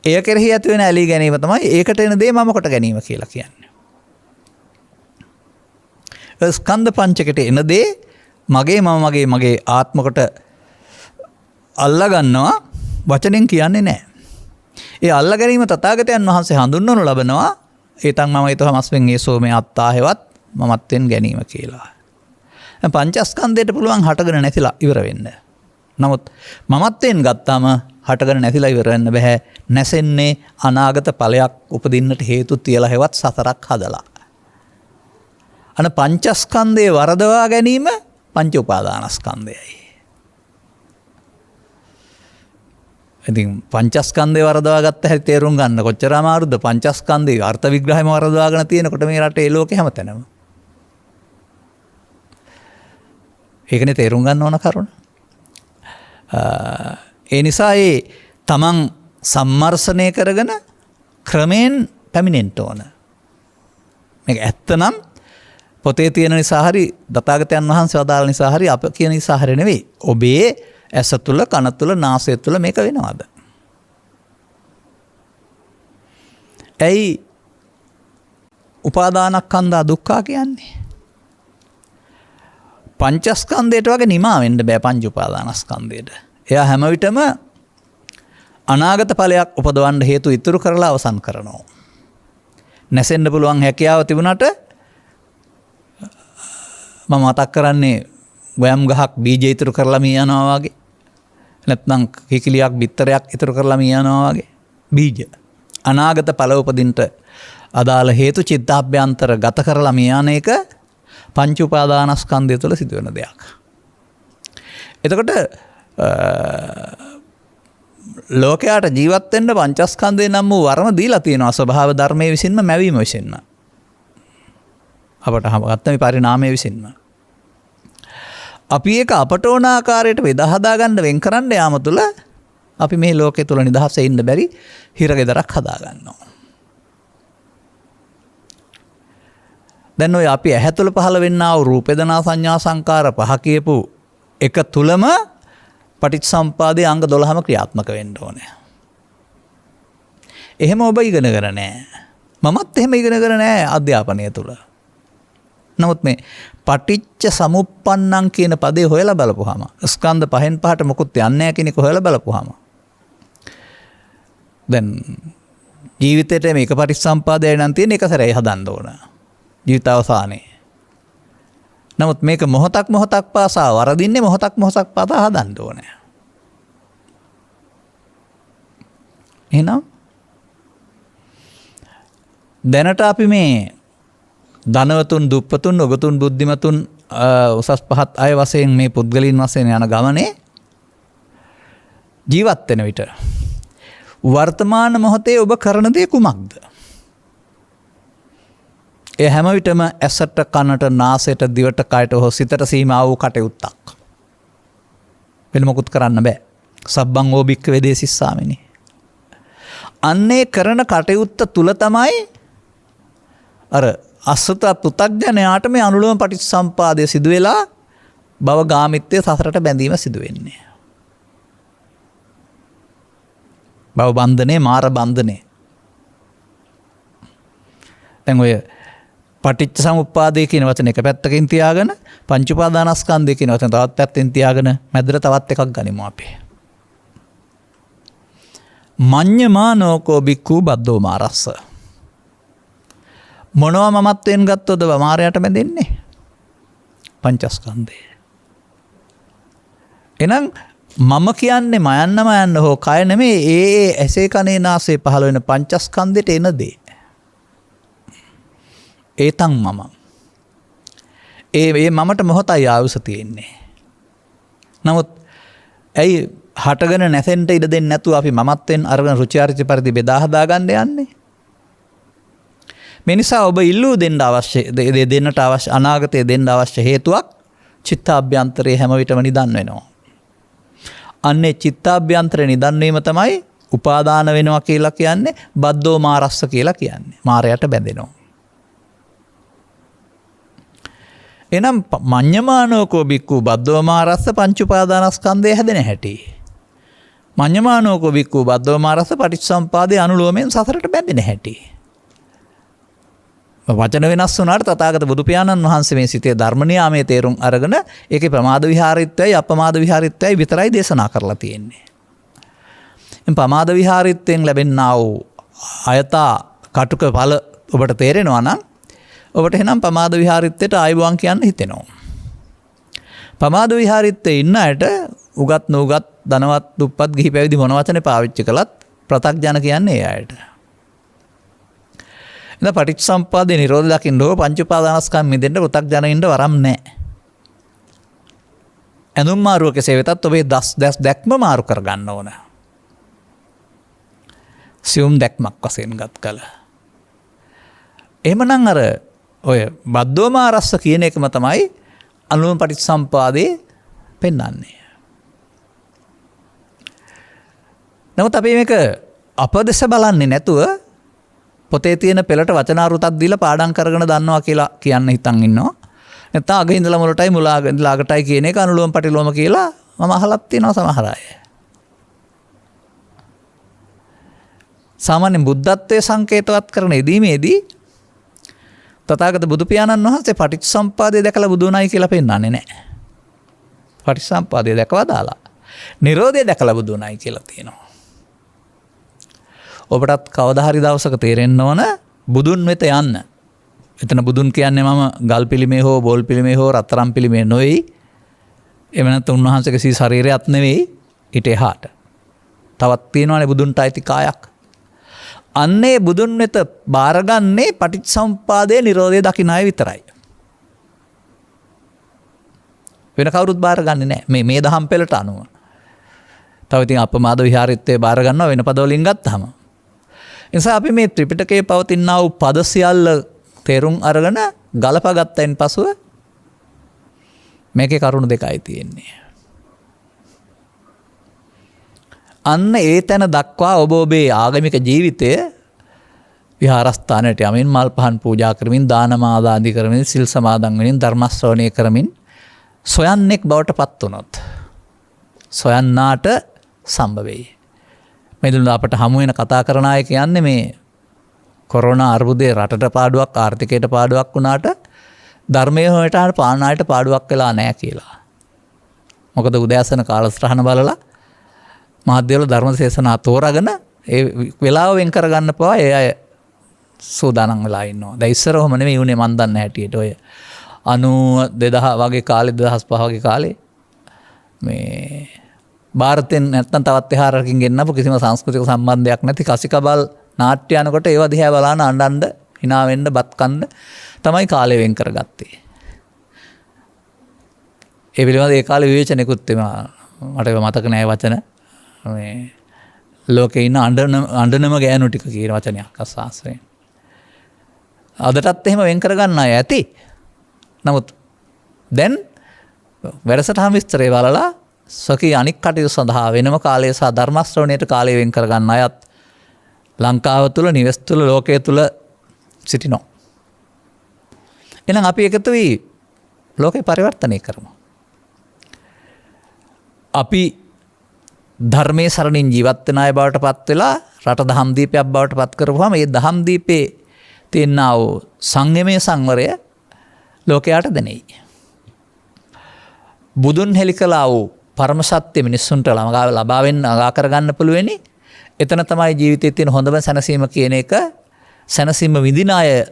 එය කෙරෙහි ඇති වෙන ඇලී ගැනීම තමයි ඒකට එන දේ මම කොට ගැනීම කියලා කියන්නේ. ස්කන්ධ පංචකයට එන දේ මගේ මගේ ආත්ම කොට අල්ලා ගන්නවා, වචනෙන් කියන්නේ නැහැ. ඒ අල්ලා ගැනීම තථාගතයන් වහන්සේ හඳුන්වනු ලබනවා ඒතන් මම ඊතමස්වෙන් ඒසෝ මේ අත්තා හේවත් මමත්වෙන් ගැනීම කියලා. දැන් පංචස්කන්ධයට පුළුවන් හටගෙන නැතිලා ඉවර වෙන්න. නමුත් මමත්වෙන් ගත්තාම හටගෙන නැතිලා ඉවර වෙන්න බෑ. නැසෙන්නේ අනාගත ඵලයක් උපදින්නට හේතු තියලා හේවත් සතරක් හදලා. අන පංචස්කන්ධයේ වරදවා ගැනීම පංච උපාදානස්කන්ධයයි. ඉතින් පංචස්කන්ධේ වරදවා ගත්ත හැටි තේරුම් ගන්න කොච්චර අමාරුද? පංචස්කන්ධේ අර්ථ විග්‍රහයම වරදවාගෙන තියෙනකොට මේ රටේ ලෝකේ හැමතැනම. ඒකනේ තේරුම් ගන්න ඕන කරුණ. ඒ නිසා ඒ තමන් සම්මර්ෂණය කරගෙන ක්‍රමයෙන් පැමිණෙන්න ඕන. මේක ඇත්තනම් පොතේ තියෙන නිසා හරි දතාගතයන් වහන්සේ වදාළ නිසා හරි අප කියන නිසා හරි නෙවෙයි. ඔබේ ඇස තුල, කන තුල, නාසය තුල මේක වෙනවද? ඇයි උපාදානස්කන්ධා දුක්ඛ කියන්නේ? පංචස්කන්ධයට වගේ නිමා වෙන්න බෑ පංච උපාදානස්කන්ධයට. එයා හැම විටම අනාගත ඵලයක් උපදවන්න හේතු ඉතුරු කරලා අවසන් කරනවා. නැසෙන්න පුළුවන් හැකියාව තිබුණාට මම මතක් කරන්නේ ගොයම් ගහක් බීජ ඉතුරු කරලා මිය යනවා වගේ. නැත්නම් කිකිලියක් බිත්තරයක් ඉතුරු කරලා මිය යනවා වගේ. බීජ අනාගත ඵල උපදින්න අදාළ හේතු චිත්තාභ්‍යන්තර ගත කරලා මිය යන එක පංච උපාදානස්කන්ධය තුළ සිදුවෙන දෙයක්. එතකොට ලෝකයට ජීවත් වෙන්න පංචස්කන්ධය නම් වූ වරම දීලා තියෙනවා ස්වභාව ධර්මයේ විසින්ම මැවීම විසින්ම. අපට හම්බගත්ත මේ පරිණාමයේ විසින්ම. අපි ඒක අපට ඕන ආකාරයට බෙදා හදා ගන්න වෙන් කරන්න යාම තුළ අපි මේ ලෝකයේ තුල නිදහසේ ඉන්න බැරි හිරගෙදරක් හදා ගන්නවා. දැන් ඔය අපි ඇහැ තුළ පහළ වෙන්නා වූ රූප වේදනා සංඥා සංකාර පහ කියපු එක තුලම පටිච්චසම්පාදයේ අංග 12ම ක්‍රියාත්මක වෙන්න ඕනේ. එහෙම ඔබ ඉගෙනගෙන නැහැ. මමත් එහෙම ඉගෙනගෙන නැහැ අධ්‍යාපනය තුල. නමුත් මේ පටිච්ච සමුප්පන්නං කියන පදේ හොයලා බලපුවාම ස්කන්ධ පහෙන් පහට මොකුත් යන්නේ නැහැ කියන එක හොයලා බලපුවාම දැන් ජීවිතේට මේක පටිච්චසම්පාදයයි නම් තියෙන එක සැරේ හදන්න ඕන. ජීවිත අවසානයේ. නමුත් මේක මොහොතක් පාසා වරදින්නේ මොහොතක් පාසා හදන්න ඕනේ. එහෙනම් දැනට අපි මේ ධනවතුන් දුප්පතුන් ඔගතුන් බුද්ධිමතුන් උසස් පහත් අය වශයෙන් මේ පුද්ගලයන් වශයෙන් යන ගමනේ ජීවත් වෙන විට වර්තමාන මොහොතේ ඔබ කරන දේ කුමක්ද? ඒ හැම විටම ඇසට කනට නාසයට දිවට කයට හෝ සිතට සීමා වූ කටයුත්තක්. වෙන මොකුත් කරන්න බෑ. සබ්බං ඕ භික්ඛවේ දේසිස්සාමිනි. අන්නේ කරන කටයුත්ත තුල තමයි අර අසත පෘථග්ජනයාට මේ අනුලෝම පටිච්චසම්පාදය සිදු වෙලා භව ගාමිත්වයේ සසරට බැඳීම සිදු වෙන්නේ. භව බන්ධනේ මාර බන්ධනේ. දැන් ඔය පටිච්ච සමුප්පාදය කියන වචන එක පැත්තකින් තියාගෙන පංච උපාදානස්කන්ධය කියන වචන තවත් පැත්තෙන් තියාගෙන මැදට තවත් එකක් ගනිමු අපි. මඤ්ඤමානෝකෝ බික්ඛු බද්දෝ මාරස්ස. මොනවා මමත්වයෙන් ගත්තොද මාරයට බැඳෙන්නේ? පංචස්කන්ධය. එහෙනම් මම කියන්නේ මයන්න හෝ කය නෙමෙයි ඒ ඇසේ කනේ නාසයේ පහළ වෙන පංචස්කන්ධෙට එන දේ. ඒතන් මම. ඒ මමට මොහොතයි ආයුෂ තියෙන්නේ. නමුත් ඇයි හටගෙන නැසෙන්ට ඉඩ දෙන්නේ නැතුව අපි මමත්වෙන් අරගෙන රුචි අරුචි පරිදි බෙදා හදා ගන්න යන්නේ? මේ නිසා ඔබ ඉල්ලූ දෙන්න අවශ්‍ය දෙන්නට අවශ්‍ය අනාගතයේ දෙන්න අවශ්‍ය හේතුවක් චිත්තාභ්‍යන්තරයේ හැම විටම නිදන් වෙනවා. අන්නේ චිත්තාභ්‍යන්තරේ නිදන් වීම තමයි උපාදාන වෙනවා කියලා කියන්නේ බද්දෝ මාරස්ස කියලා කියන්නේ. මාරයට බැඳෙනවා. එනම් මඤ්ඤමානෝකෝ බික්ඛු බද්දෝ මාරස්ස පංච උපාදානස්කන්ධය හැදෙන හැටි. මඤ්ඤමානෝකෝ බික්ඛු බද්දෝ මාරස්ස පටිච්චසම්පාදේ අනුලෝමයෙන් සසරට බැඳෙන හැටි. වචන වෙනස් වුණාට තථාගත බුදු පියාණන් වහන්සේ මේ සිතේ ධර්ම නියාමයේ තේරුම් අරගෙන ඒකේ ප්‍රමාද විහාරීත්වයයි අපමාද විහාරීත්වයයි විතරයි දේශනා කරලා තියෙන්නේ. එම් ප්‍රමාද විහාරීත්වයෙන් ලැබෙනා වූ අයතා කටුක ඵල ඔබට තේරෙනවා නම් ඔබට එහෙනම් ප්‍රමාද විහාරීත්වයට ආයුබෝවන් කියන්න හිතෙනවා. ප්‍රමාද විහාරීත්වයේ ඉන්න අයට උගත් නුගත් ධනවත් දුප්පත් ගිහි පැවිදි මොන වචනේ පාවිච්චි කළත් ප්‍රතග්ජන කියන්නේ ඒ අයට. ඉතින් පටිච්චසම්පාදේ නිරෝධ දකින්න ඕ පංච උපාදානස්කන්ධ මිදෙන්න පෘථග්ජනින්ට වරම් නැහැ. ඇඳුම් මාරුව කෙසේ වෙතත් ඔබේ දැස් දැක්ම මාරු කර ගන්න ඕන. සියුම් දැක්මක් වශයෙන් ගත් කල. එහෙමනම් අර ඔය බද්දෝමාරස්ස කියන එකම තමයි අනුලෝම පටිච්චසම්පාදේ පෙන්වන්නේ. නමුත් අපි මේක අපදෙස බලන්නේ නැතුව පොතේ තියෙන පෙළට වචනාරුතක් දීලා පාඩම් කරගෙන දන්නවා කියලා කියන්න හිතන් ඉන්නවා. නැත්නම් අග ඉඳලා මුලටයි මුලාග ඉඳලා අගටයි කියන එක අනුලෝම පටිලෝම කියලා මම අහලත් තියෙනවා සමහර අය. සාමාන්‍ය බුද්ධත්වයේ සංකේතවත් කරන ඉදීමේදී තථාගත බුදු පියාණන් වහන්සේ පටිච්චසම්පාදය දැකලා බුදු වුණයි කියලා පෙන්නන්නේ නැහැ. පටිච්චසම්පාදය දැකලා දාලා නිරෝධය දැකලා බුදු වුණයි කියලා තියෙනවා. ඔබටත් කවදා හරි දවසක තේරෙන්න ඕන බුදුන් වෙත යන්න. එතන බුදුන් කියන්නේ මම ගල් පිළිමේ හෝ බෝල් පිළිමේ හෝ රත්තරන් පිළිමේ නෙවෙයි. එව නැත්නම් උන්වහන්සේගේ සී ශරීරයත් නෙවෙයි ඊට එහාට. තවත් තියෙනවානේ බුදුන්ට අයිති කායක්. අන්නේ බුදුන් වෙත බාරගන්නේ පටිච්චසමුප්පාදයේ නිරෝධය දකින්න අය විතරයි. වෙන කවුරුත් බාරගන්නේ නැහැ. මේ දහම් පෙළට අනුව. තව ඉතින් අපමාද විහාරීත්වයේ බාර ගන්නවා වෙන පදවලින් ගත්තාම. නිසා අපි මේ ත්‍රිපිටකයේ පවතිනා වූ පද සියල්ල තේරුම් අරගෙන ගලපා ගත්තයින් පසුව මේකේ කරුණු දෙකයි තියෙන්නේ. අන්න ඒ තැන දක්වා ඔබ ඔබේ ආගමික ජීවිතය විහාරස්ථානයට යමින් මල් පහන් පූජා කරමින් දානමාද ආදී කරමින් සිල් සමාදන් වෙමින් ධර්ම ශ්‍රවණය කරමින් සොයන්නෙක් බවට පත් වුණොත් සොයන්නාට සම්භව වෙයි. මෙදුන අපට හමු වෙන කතා කරන අය කියන්නේ මේ කොරෝනා අර්බුදයේ රටට පාඩුවක් ආර්ථිකයට පාඩුවක් වුණාට ධර්මයේ හොයට පානායට පාඩුවක් වෙලා නැහැ කියලා. මොකද උදෑසන කාලසටහන බලලා මහත්දේවල ධර්ම දේශනා තෝරාගෙන ඒ වෙලාව වෙන් කරගන්න පවා ඒ අය සූදානම් වෙලා ඉන්නවා. දැන් ඉස්සර ඔහම නෙමෙයි උනේ මන් දන්න හැටියට ඔය 92 වගේ කාලේ 2005 වගේ කාලේ මේ ಭಾರතෙන් නැත්තම් තවත් එහාරකින් ගෙන්නපු කිසිම සංස්කෘතික සම්බන්ධයක් නැති කසිකබල් නාට්‍ය යනකොට ඒව දිහා බලන අඬන්න hina වෙන්න බත් කන්න තමයි කාලය වෙන් කරගත්තේ. ඒ පිළිබඳව ඒ කාලේ විවේචනයකුත් මට මතක නැහැ වචන. මේ ලෝකේ ඉන්න අඬනම ගෑනු ටික කියන වචනයක් අසාසයෙන්. අදටත් එහෙම වෙන් කරගන්න අය ඇති. නමුත් දැන් වැඩසටහන් විස්තරය බලලා සකී අනික් කටයුතු සඳහා වෙනම කාලය සහ ධර්ම ශ්‍රවණයට කාලය වෙන් කරගන්න අයත් ලංකාව තුල නිවෙස් තුල ලෝකයේ තුල සිටිනවා. එහෙනම් අපි එකතු වී ලෝකේ පරිවර්තනය කරමු. අපි ධර්මයේ සරණින් ජීවත් වෙන අය බවට පත් වෙලා රට දහම් දීපයක් බවට පත් කරපුවාම මේ දහම් දීපේ තියෙනා වූ සංයමයේ සංවරය ලෝකයට දැනෙයි. බුදුන් හෙළි කළා වූ පරම සත්‍ය මිනිස්සුන්ට ලබා වෙන්න අගා කරගන්න පුළුවනි. එතන තමයි ජීවිතයේ තියෙන හොඳම සැනසීම කියන එක. සැනසීම විඳින අය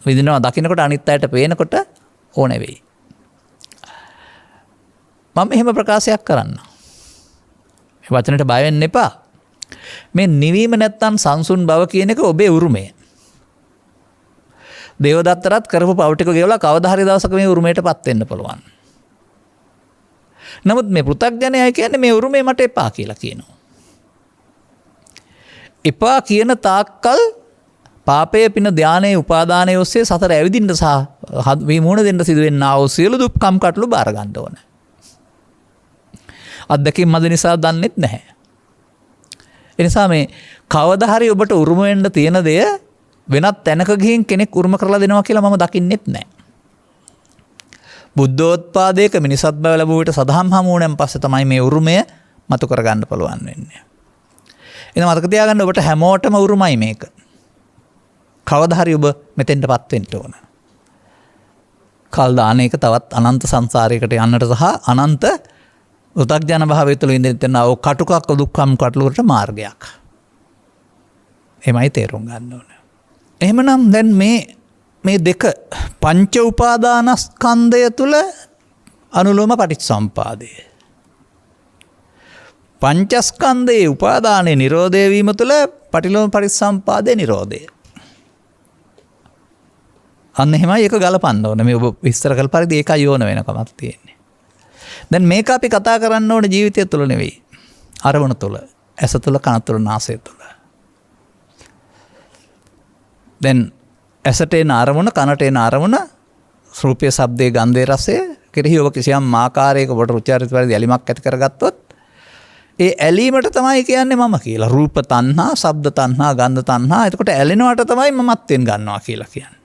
විඳිනවා දකින්නකොට අනිත් අයට පේනකොට ඕනේ වෙයි. මම එහෙම ප්‍රකාශයක් කරන්න. මේ වචනට බය වෙන්න එපා. මේ නිවීම නැත්තම් සංසුන් බව කියන එක ඔබේ උරුමය. දේවදත්තරත් කරපු පව් ටික ගෙවලා කවදා හරි දවසක මේ උරුමයටපත් වෙන්න පුළුවන්. නමුත් මේ පෘථග්ජනයයි කියන්නේ මේ උරුමේ මට එපා කියලා කියනවා. එපා කියන තාක්කල් පාපයේ පින ධානයේ උපාදානයේ ඔස්සේ සතර ඇවිදින්න සහ විමුණ දෙන්න සිදුවෙනා වූ සියලු දුක්ඛම් කටළු බාර ගන්න ඕන. අද්දකින් මද නිසා දන්නෙත් නැහැ. ඒ නිසා මේ කවදා හරි ඔබට උරුම වෙන්න තියෙන දේ වෙනත් තැනක ගිහින් කෙනෙක් උරුම කරලා දෙනවා කියලා මම දකින්නෙත් නැහැ. බුද්ධෝත්පාදයක මිනිසත් බව ලැබුව විට සදහම් හමුවෙන් පස්සේ තමයි මේ උරුමය මතු කරගන්න පුළුවන් වෙන්නේ. එහෙනම් මතක තියාගන්න ඔබට හැමෝටම උරුමයි මේක. කවදා හරි ඔබ මෙතෙන්ටපත් වෙන්න ඕන. කල් දාන එක තවත් අනන්ත සංසාරයකට යන්නට සහ අනන්ත උතක්ජන භාවය තුළ ඉඳින්න ඕ කටුකක් දුක්ඛම් කටලුවට මාර්ගයක්. එමයි තේරුම් ගන්න ඕන. එහෙමනම් දැන් මේ දෙක පංච උපාදානස්කන්ධය තුළ අනුලෝම පටිච්චසමුපාදය. පංචස්කන්ධයේ උපාදානයේ නිරෝධය වීම තුළ පටිලෝම පටිච්චසමුපාදයේ නිරෝධය. අන්න එහෙමයි ඒක ගලපන්න ඕනේ. මේ ඔබ විස්තර කළ පරිදි ඒකයි ඕන වෙනකමක් තියෙන්නේ. දැන් මේක අපි කතා කරන්න ඕනේ ජීවිතය තුළ නෙවෙයි. අරමුණ තුළ, ඇස තුළ, කන තුළ, නාසය තුළ. දැන් ඇසට එන අරමුණ, කනට එන අරමුණ, රූපය, ශබ්දය, ගන්ධය, රසය කෙරෙහි ඔබ කිසියම් ආකාරයක ඔබට රුචි පරිදි ඇලීමක් ඇති කරගත්තොත් ඒ ඇලීමට තමයි කියන්නේ මම කියලා. රූප තණ්හා, ශබ්ද තණ්හා, ගන්ධ තණ්හා. එතකොට ඇලෙනවට තමයි මමත්වෙන් ගන්නවා කියලා කියන්නේ.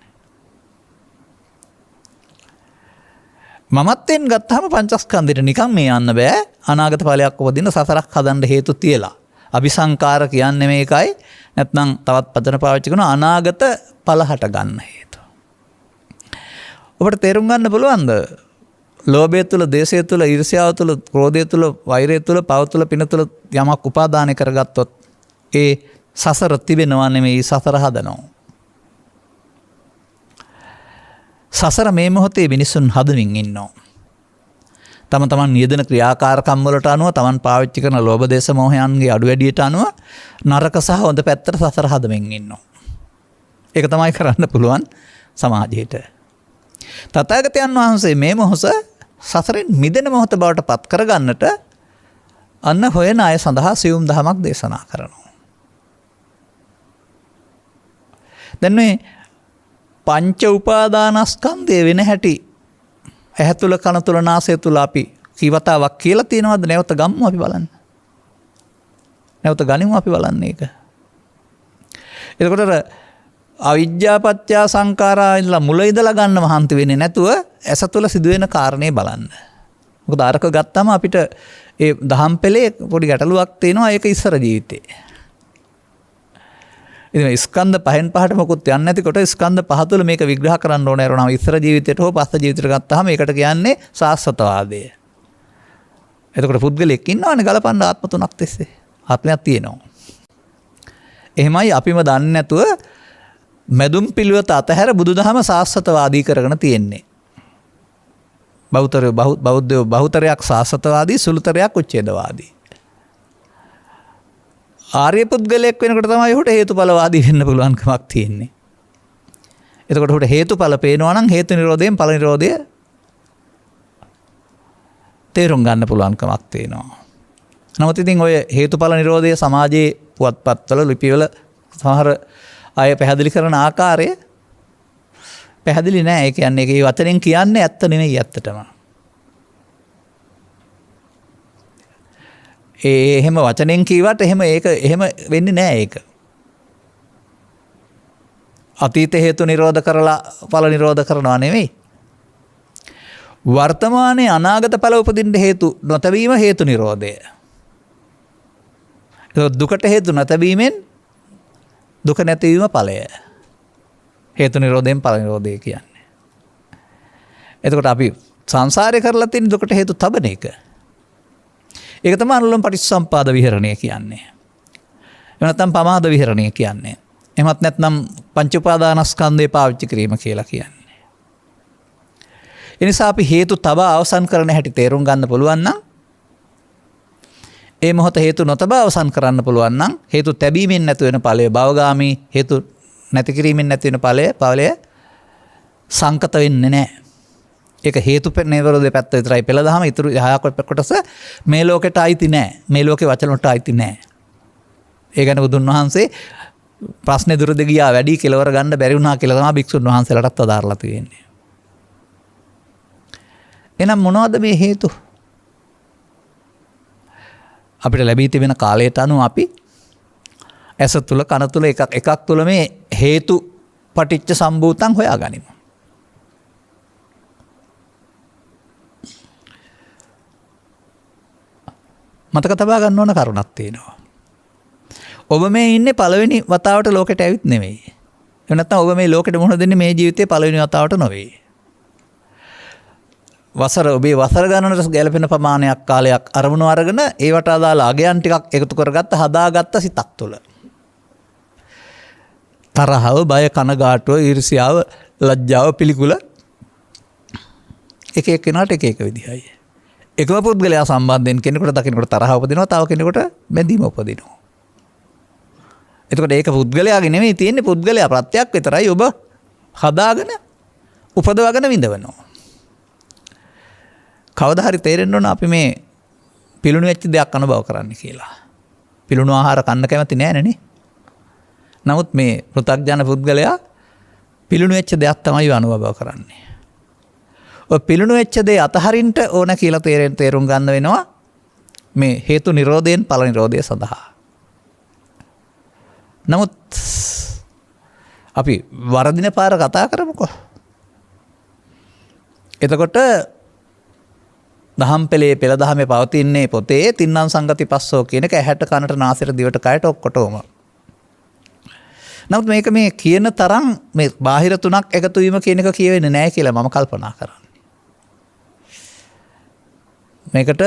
මමත්වෙන් ගත්තාම පංචස්කන්ධෙට නිකන් මේ යන්න බෑ. අනාගත ඵලයක් උපදින්න සසරක් හදන්න හේතු තියලා. අபிසංකාර කියන්නේ මේකයි. නැත්නම් තවත් පදන පාවිච්චි කරන අනාගත ඵල හට ගන්න හේතු. ඔබට තේරුම් ගන්න පුළුවන්ද? ලෝභය තුළ, දේශය තුළ, ඊර්ෂ්‍යාව තුළ, ක්‍රෝධය තුළ, වෛරය තුළ, පව තුළ, පින තුළ යමක් උපාදානය කරගත්තොත් ඒ සසර තිබෙනවා නෙමෙයි, සසර හදනවා. සසර මේ මොහොතේ මිනිසුන් හදමින් ඉන්නවා. තම තමන් නියදන ක්‍රියාකාරකම් වලට අනුව, තමන් පාවිච්චි කරන ලෝභ දේශ මොහයන්ගේ අඩු වැඩියට අනුව නරක සහ හොඳ පැත්තට සසර හදමින් ඉන්නවා. ඒක තමයි කරන්න පුළුවන් සමාජයට. තථාගතයන් වහන්සේ මේ මොහොත සසරෙන් මිදෙන මොහොත බවට පත් කරගන්නට අන්න හොයන අය සඳහා සියුම් දහමක් දේශනා කරනවා. දැන් මේ පංච උපාදානස්කන්ධය වෙන හැටි ඇහැ තුල, කන තුල, නාසය තුල අපි කීවතාවක් කියලා තියෙනවද? නැවත ගමු අපි බලන්න. නැවත ගනිමු අපි බලන්න ඒක. එතකොට අවිජ්ජා පත්‍ය සංඛාරා ඉඳලා මුල ඉඳලා ගන්න මහන්ති වෙන්නේ නැතුව ඇස තුල සිදුවෙන කාරණේ බලන්න. මොකද අරක ගත්තම අපිට ඒ දහම් පෙළේ පොඩි ගැටලුවක් තියෙනවා. ඒක ඉස්සර ජීවිතේ. ඉතින් ස්කන්ධ පහෙන් පහට මොකුත් යන්නේ නැතිකොට ස්කන්ධ පහ තුළ මේක විග්‍රහ කරන්න ඕනේ වුණාම ඉස්සර ජීවිතයට හෝ පස්ස ජීවිතයට ගත්තාම ඒකට කියන්නේ සාස්වතවාදය. එතකොට පුද්ගලෙක් ඉන්නවනේ ගලපන්න ආත්ම තුනක් තිස්සේ. ආත්මයක් තියෙනවා. එහෙමයි අපිම දන්නේ නැතුව මැදුම් පිළිවෙත අතහැර බුදුදහම සාස්වතවාදී කරගෙන තියෙන්නේ. බෞද්ධයෝ බහුතරයක් සාස්වතවාදී, සුළුතරයක් උච්ඡේදවාදී. ආර්ය පුද්ගලයෙක් වෙනකොට තමයි ඔහුට හේතුඵලවාදී වෙන්න පුළුවන්කමක් තියෙන්නේ. එතකොට උට හේතුඵල පේනවා නම් හේතු නිරෝධයෙන් ඵල නිරෝධය තේරුම් ගන්න පුළුවන්කමක් තියෙනවා. නමුත් ඉතින් ඔය හේතුඵල නිරෝධය සමාජයේ පුවත්පත්වල ලිපිවල සමහර අය පැහැදිලි කරන ආකාරය පැහැදිලි නෑ. ඒ කියන්නේ ඒකේ වචනෙන් කියන්නේ ඇත්ත නෙමෙයි ඇත්තටම. එහෙම වචනෙන් කීවට එහෙම වෙන්නේ නෑ ඒක. අතීත හේතු නිරෝධ කරලා ඵල නිරෝධ කරනවා නෙමෙයි. වර්තමානයේ අනාගත ඵල උපදින්න හේතු නොතැබීම හේතු නිරෝධය. දුකට හේතු නොතැබීමෙන් දුක නැතිවීම ඵලය. හේතු නිරෝධයෙන් ඵල නිරෝධය කියන්නේ. එතකොට අපි සංසාරේ කරලා තියෙන දුකට හේතු තබන එක. ඒක තමයි අනුලම් පටිච්චසම්පාද විහරණය කියන්නේ. එහෙම නැත්නම් පමාද විහරණය කියන්නේ. එහෙමත් නැත්නම් පංච උපාදානස්කන්ධය පාවිච්චි කිරීම කියලා කියන්නේ. ඒ නිසා අපි හේතු තබා අවසන් කරන හැටි තේරුම් ගන්න පුළුවන් නම් ඒ මොහොත හේතු නොතබා අවසන් කරන්න පුළුවන් නම් හේතු තැබීමෙන් නැති වෙන ඵලය භවගාමී හේතු නැති කිරීමෙන් නැති වෙන ඵලය සංකත වෙන්නේ නැහැ. ඒක හේතු නිරෝධයේ පැත්ත විතරයි පෙළ දහම ඉතුරු 10ක කොටස මේ ලෝකෙට අයිති නැහැ. මේ ලෝකේ වචන වලට අයිති නැහැ. ඒ ගැන බුදුන් වහන්සේ ප්‍රශ්නේ දුරද ගියා වැඩි කෙලවර ගන්න බැරි වුණා කියලා තමයි භික්ෂුන් වහන්සේලාටත් අදාරලා තියෙන්නේ. එහෙනම් මොනවද මේ හේතු? අපිට ලැබී තිබෙන කාලයට අනුව අපි ඇස තුල කන තුල එකක් තුල මේ හේතු පටිච්ච සම්භූතං හොයාගනිමු. මතක තබා ගන්න ඕන කරුණක් තියෙනවා. ඔබ මේ ඉන්නේ පළවෙනි වතාවට ලෝකෙට ඇවිත් නෙවෙයි. එහෙම නැත්නම් ඔබ මේ ලෝකෙට මුහුණ දෙන්නේ මේ ජීවිතේ පළවෙනි වතාවට නෙවෙයි. ඔබේ වසර ගණනට ගැලපෙන ප්‍රමාණයක් කාලයක් අරමුණු අරගෙන ඒවට අදාළ අගයන් ටිකක් එකතු කරගත්ත හදාගත්ත සිතක් තුළ. තරහව, බය, කනගාටුව, ඊර්ෂ්‍යාව, ලැජ්ජාව, පිළිකුල එක එක්කෙනාට එක එක විදිහයි. එකම පුද්ගලයා සම්බන්ධයෙන් කෙනෙකුට දකින්නකොට තරහ උපදිනවා, තව කෙනෙකුට බැඳීම උපදිනවා. එතකොට ඒක පුද්ගලයාගේ නෙමෙයි තියෙන්නේ, පුද්ගලයා ප්‍රත්‍යක් විතරයි ඔබ හදාගෙන උපදවගෙන විඳවනවා. කවදා හරි තේරෙන්න ඕන අපි මේ පිළුණු වෙච්ච දෙයක් අනුභව කරන්න කියලා. පිළුණු ආහාර කන්න කැමති නෑනේ නේ. නමුත් මේ පෘථග්ජන පුද්ගලයා පිළුණු වෙච්ච දෙයක් තමයි අනුභව කරන්නේ. ඔය පිළුණු වෙච්ච දේ අතහරින්න ඕන කියලා තේරුම් ගන්න වෙනවා මේ හේතු නිරෝධයෙන් ඵල නිරෝධය සඳහා. නමුත් අපි වරදින පාර කතා කරමුකෝ. එතකොට දහම් පෙළේ පෙළ දහමේ පවතින්නේ පොතේ තින්නම් සංගති පස්සෝ කියන එක ඇහැට කනට නාසයට දිවට කයට ඔක්කොටම. නමුත් මේක මේ කියන තරම් මේ බාහිර තුනක් එකතු වීම කියන එක කියවෙන්නේ නැහැ කියලා මම කල්පනා කරන්නේ. මේකට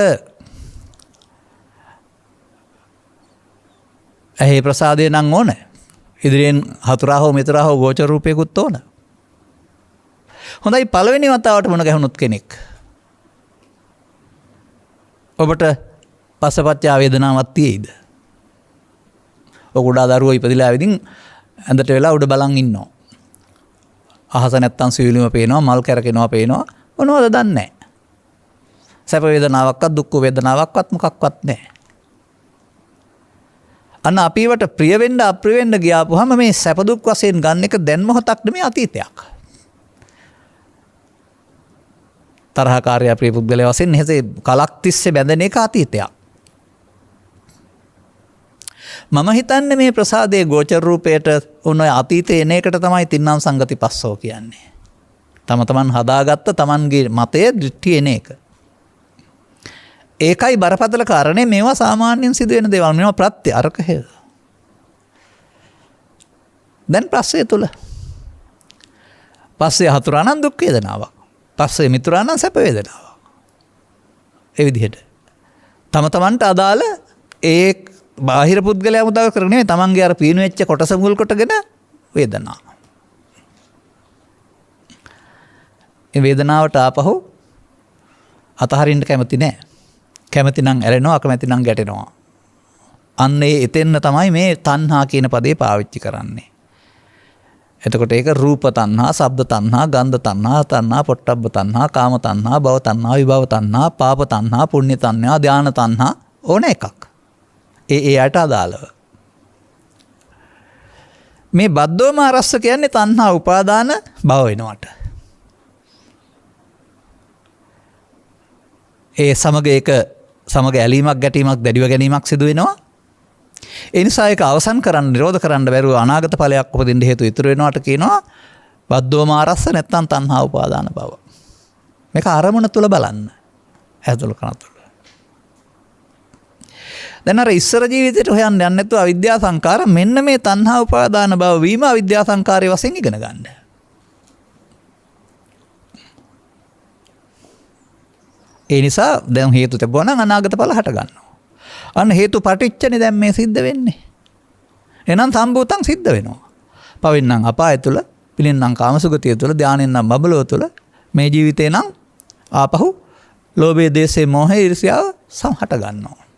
ඇහි ප්‍රසාදය නම් ඕන. ඉදිරියෙන් හතුරා හෝ මිතුරා හෝ ගෝචර රූපයකුත් ඕන. හොඳයි පළවෙනි වතාවට මුණ ගැහුණොත් කෙනෙක් ඔබට පස්සපච්චා වේදනාවක් තියෙයිද? ඔය කුඩා දරුවෝ ඉපදිලා ඇවිදින් ඇඳට වෙලා උඩ බලන් ඉන්නවා. අහස නැත්තම් සිවිලිම පේනවා, මල් කැරකෙනවා පේනවා. මොනවද දන්නේ නැහැ. සැප වේදනාවක්වත් දුක් වේදනාවක්වත් මොකක්වත් නැහැ. අන්න අපිවට ප්‍රිය වෙන්න අප්‍රිය වෙන්න ගියාපුවාම මේ සැප දුක් වශයෙන් ගන්න එක දැන් මොහොතක් නෙමෙයි අතීතයක්. තරහකාරී අප්‍රිය පුද්ගලයා වශයෙන් එහෙසේ කලක් තිස්සේ බැඳෙන එක අතීතයක්. මම හිතන්නේ මේ ප්‍රසාදයේ ගෝචර රූපයට උන අතීතේ එන එකට තමයි තින්නම් සංගති පස්සෝ කියන්නේ. තම තමන් හදාගත්ත තමන්ගේ මතය දෘෂ්ටි එන එක. ඒකයි බරපතල කාරණේ. මේවා සාමාන්‍යයෙන් සිදුවෙන දේවල්. මේවා ප්‍රත්‍ය අරකය. දැන් ප්‍රස්සේ තුල පස්සේ හතුරානම් දුක් වේදනාවක්. පස්සේ මිතුරානම් සැප වේදනාවක්. ඒ විදිහට තම තමන්ට අදාළ ඒ බාහිර පුද්ගලයා උදව් කරන්නේ තමන්ගේ අර පීනු වෙච්ච කොටස මුල් කොටගෙන වේදනාව. ඒ වේදනාවට ආපහු අතහරින්න කැමති නැහැ. කැමති නම් ඇරෙනවා, අකමැති නම් ගැටෙනවා. අන්න ඒ එතෙන්න තමයි මේ තණ්හා කියන පදේ පාවිච්චි කරන්නේ. එතකොට ඒක රූප තණ්හා, ශබ්ද තණ්හා, ගන්ධ තණ්හා, පොට්ටබ්බ තණ්හා, කාම තණ්හා, භව තණ්හා, විභව තණ්හා, පාප තණ්හා, පුණ්‍ය තණ්හා, ධාන තණ්හා ඕන එකක්. ඒ අයට අදාළව. මේ බද්ධෝමාරස්ස කියන්නේ තණ්හා උපාදාන භව වෙනවට. ඒ සමග ඇලීමක් ගැටීමක් දැඩිව ගැනීමක් සිදු වෙනවා. ඒ නිසා ඒක අවසන් කරන්න, නිරෝධ කරන්න බැරුව අනාගත ඵලයක් උපදින්න හේතු ඉතුරු වෙනවට කියනවා බද්ධෝමාරස්ස නැත්නම් තණ්හා උපාදාන භව. මේක අරමුණ තුල බලන්න. ඇතුළ කන තුල. දැන් අර ඉස්සර ජීවිතේට හොයන්න යන්නේ නැතුව අවිද්‍යා සංකාර මෙන්න මේ තණ්හා උපාදාන භව වීම අවිද්‍යා සංකාරයේ වශයෙන් ඉගෙන ගන්න. ඒ නිසා දැන් හේතු තිබුණා නම් අනාගත ඵල හට ගන්නවා. අන්න හේතු පටිච්චනේ දැන් මේ සිද්ධ වෙන්නේ. එහෙනම් සම්භූතං සිද්ධ වෙනවා. පවෙන්නම් අපාය තුල, පිළින්නම් කාමසුගතිය තුල, ධානයෙන් නම් බබලෝ තුල මේ ජීවිතේ නම් ආපහු ලෝභය, දේශය, මෝහය, ඊර්ෂ්‍යාව හට ගන්නවා.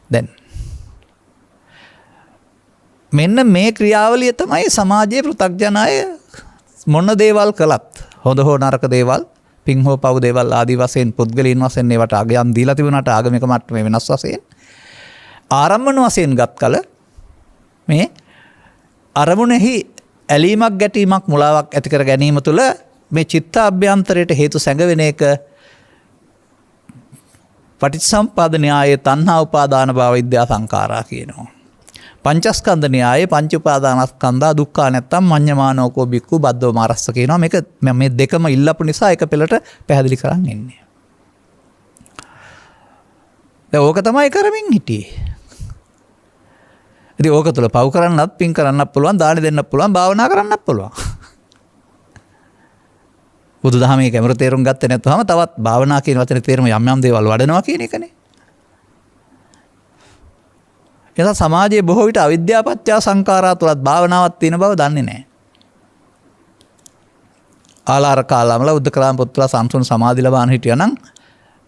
දැන් මෙන්න මේ ක්‍රියාවලිය තමයි සමාජයේ පෘථග්ජනය මොන දේවල් කළත් හොඳ හෝ නරක දේවල්, පින් හෝ පව් දේවල් ආදී වශයෙන් පුද්ගලයන් වශයෙන් ඒවට අගයන් දීලා තිබුණාට ආගමික මට්ටමේ වෙනස් වශයෙන් ආරම්භන වශයෙන් ගත් කල මේ අරමුණෙහි ඇලීමක් ගැටීමක් මුලාවක් ඇති කර ගැනීම තුළ මේ චිත්ත අභ්‍යන්තරයට හේතු සැඟවෙන එක පටිච්චසමුප්පාද න්‍යායේ තණ්හා උපාදාන භව විද්‍යා සංඛාරා කියනවා. පංචස්කන්ධ න්‍යායේ පංච උපාදානස්කන්ධා දුක්ඛා නැත්තම් මඤ්ඤමානෝකෝ බික්ඛු බද්ධෝ මාරස්ස කියනවා. මේක මේ දෙකම ඉල්ලපු නිසා එක පෙළට පැහැදිලි කරන් ඉන්නේ. දැන් ඕක තමයි කරමින් හිටියේ. ඉතින් ඕක තුල පව් කරන්නත්, පින් කරන්නත් පුළුවන්, දාන දෙන්නත් පුළුවන්, භාවනා කරන්නත් පුළුවන්. බුදුදහමේ කැමර තේරුම් ගත්තේ නැත්නම් තවත් භාවනා කියන වචනේ තේරුම යම් දේවල් වඩනවා කියන එකනේ. එතන සමාජයේ බොහෝ විට අවිද්‍යාව පත්‍ය සංඛාරා තුලත් භාවනාවක් තියෙන බව දන්නේ නැහැ. ආලාර කාලාමල උද්දකලාම් පුත්‍රලා සම්සුන් සමාධි ලබාන හිටියා නම්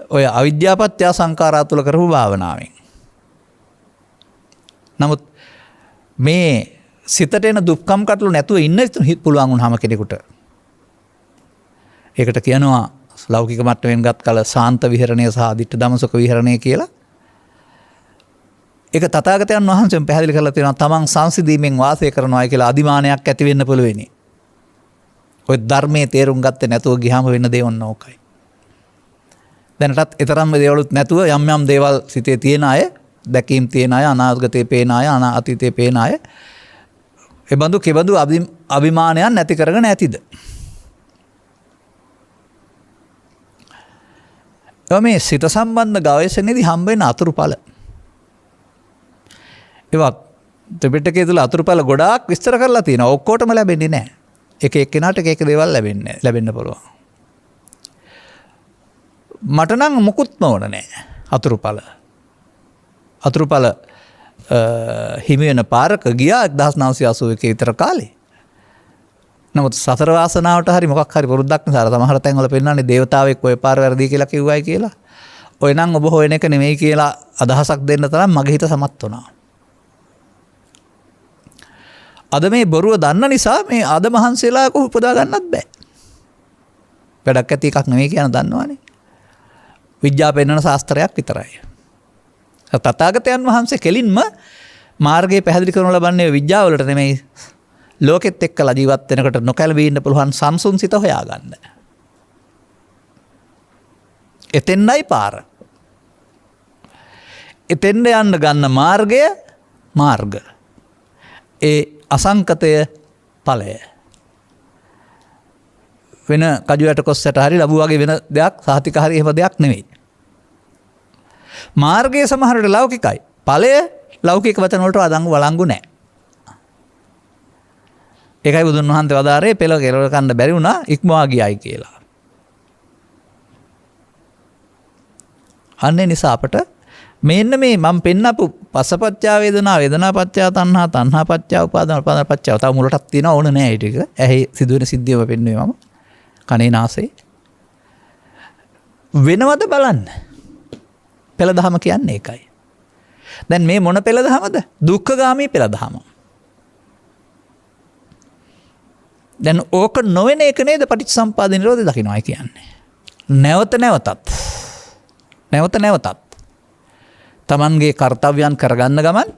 ඔය අවිද්‍යාව පත්‍ය සංඛාරා තුල කරපු භාවනාවෙන්. නමුත් මේ සිතට එන දුක්ඛම් කටළු නැතුව ඉන්න පුළුවන් වුණාම කෙනෙකුට ඒකට කියනවා ලෞකික මට්ටමින් ගත් කල සාන්ත විහරණය සහ අදිට්ඨ ධම්මසුඛ විහරණය කියලා. ඒක තථාගතයන් වහන්සේම පැහැදිලි කරලා තියෙනවා තමන් සංසිඳීමෙන් වාසය කරනවා කියලා අදිමානයක් ඇති වෙන්න පුළුවෙනි. ඔය ධර්මයේ තේරුම් ගත්තේ නැතුව ගියාම වෙන දේ ඔන්න ඕකයි. දැනටත් ඊතරම්ම දේවලුත් නැතුව යම් දේවල් සිතේ තියෙන අය, දැකීම් තියෙන අය, අනාගතේ පේන අය, අතීතේ පේන අය, ඒ බඳු කෙබඳු අභිමානයන් නැති කරගෙන ඇතිද? මේ සිත සම්බන්ධ ගවේෂණයේදී හම්බ වෙන අතුරුඵල. ඒවත් ත්‍රිපිටකයේ තුල අතුරුඵල ගොඩාක් විස්තර කරලා තියෙනවා. ඔක්කොටම ලැබෙන්නේ නැහැ. එක එක්කෙනාට එක එක දේවල් ලැබෙන්න පුළුවන්. මට නම් මුකුත්ම ඕන නැහැ අතුරුඵල. අතුරුඵල හිමි වෙන පාරක ගියා 1981 විතර කාලේ. නමුත් සතර වාසනාවට හරි මොකක් හරි පුරුද්දක් නිසා සමහර තැන්වල පෙන්නන්නේ දේවතාවෙක් ඔය පාර වැරදි කියලා කිව්වයි කියලා. ඔය නම් ඔබ හොයන එක නෙමෙයි කියලා අදහසක් දෙන්න තරම් මගේ හිත සමත් වුණා. අද මේ බොරුව දන්න නිසා මේ අද මහන්සියලා උපදවා ගන්නත් බෑ. වැඩක් ඇති එකක් නෙමෙයි කියන දන්නවනේ. විද්‍යාව පෙන්වන ශාස්ත්‍රයක් විතරයි. තථාගතයන් වහන්සේ කෙලින්ම මාර්ගය පැහැදිලි කරනු ලබන්නේ විද්‍යාව වලට නෙමෙයි. ලෝකෙත් එක්කලා ජීවත් වෙනකොට නොකැළඹී ඉන්න පුළුවන් සංසුන් සිත හොයාගන්න. එතෙන්යි පාර. එතෙන්ද යන්න ගන්න මාර්ග. ඒ අසංකතය ඵලය. වෙන කජුයට කොස්සට හරි ලැබු වගේ වෙන දෙයක් සාහිතික හරි එහෙම දෙයක් නෙවෙයි. මාර්ගය සමහරට ලෞකිකයි. ඵලය ලෞකික වචන වලට වළංගු නැහැ. ඒකයි බුදුන් වහන්සේ වදාරේ පෙළ කෙරවල කන්න බැරි වුණා ඉක්මවා ගියයි කියලා. අන්නේ නිසා අපට මෙන්න මේ මම පෙන්නපු පස්සපච්චා වේදනා, වේදනාපච්චා තණ්හා, තණ්හාපච්චා උපාදාන, උපාදානපච්චා තව මුලටත් තියෙනවා ඕන නෑ ඒ ටික. ඇහි සිදුවෙන සිද්ධියම පෙන්නුවේ මම. කනේ නාසයේ. වෙනවද බලන්න. පෙළ දහම කියන්නේ ඒකයි. දැන් මේ මොන පෙළ දහමද? දුක්ඛගාමී පෙළ දහම. දැන් ඕක නොවන එක නේද පටිච්චසමුප්පාද නිරෝධය දකින්නයි කියන්නේ. නැවත නැවතත් තමන්ගේ කර්තව්‍යයන් කරගන්න ගමන්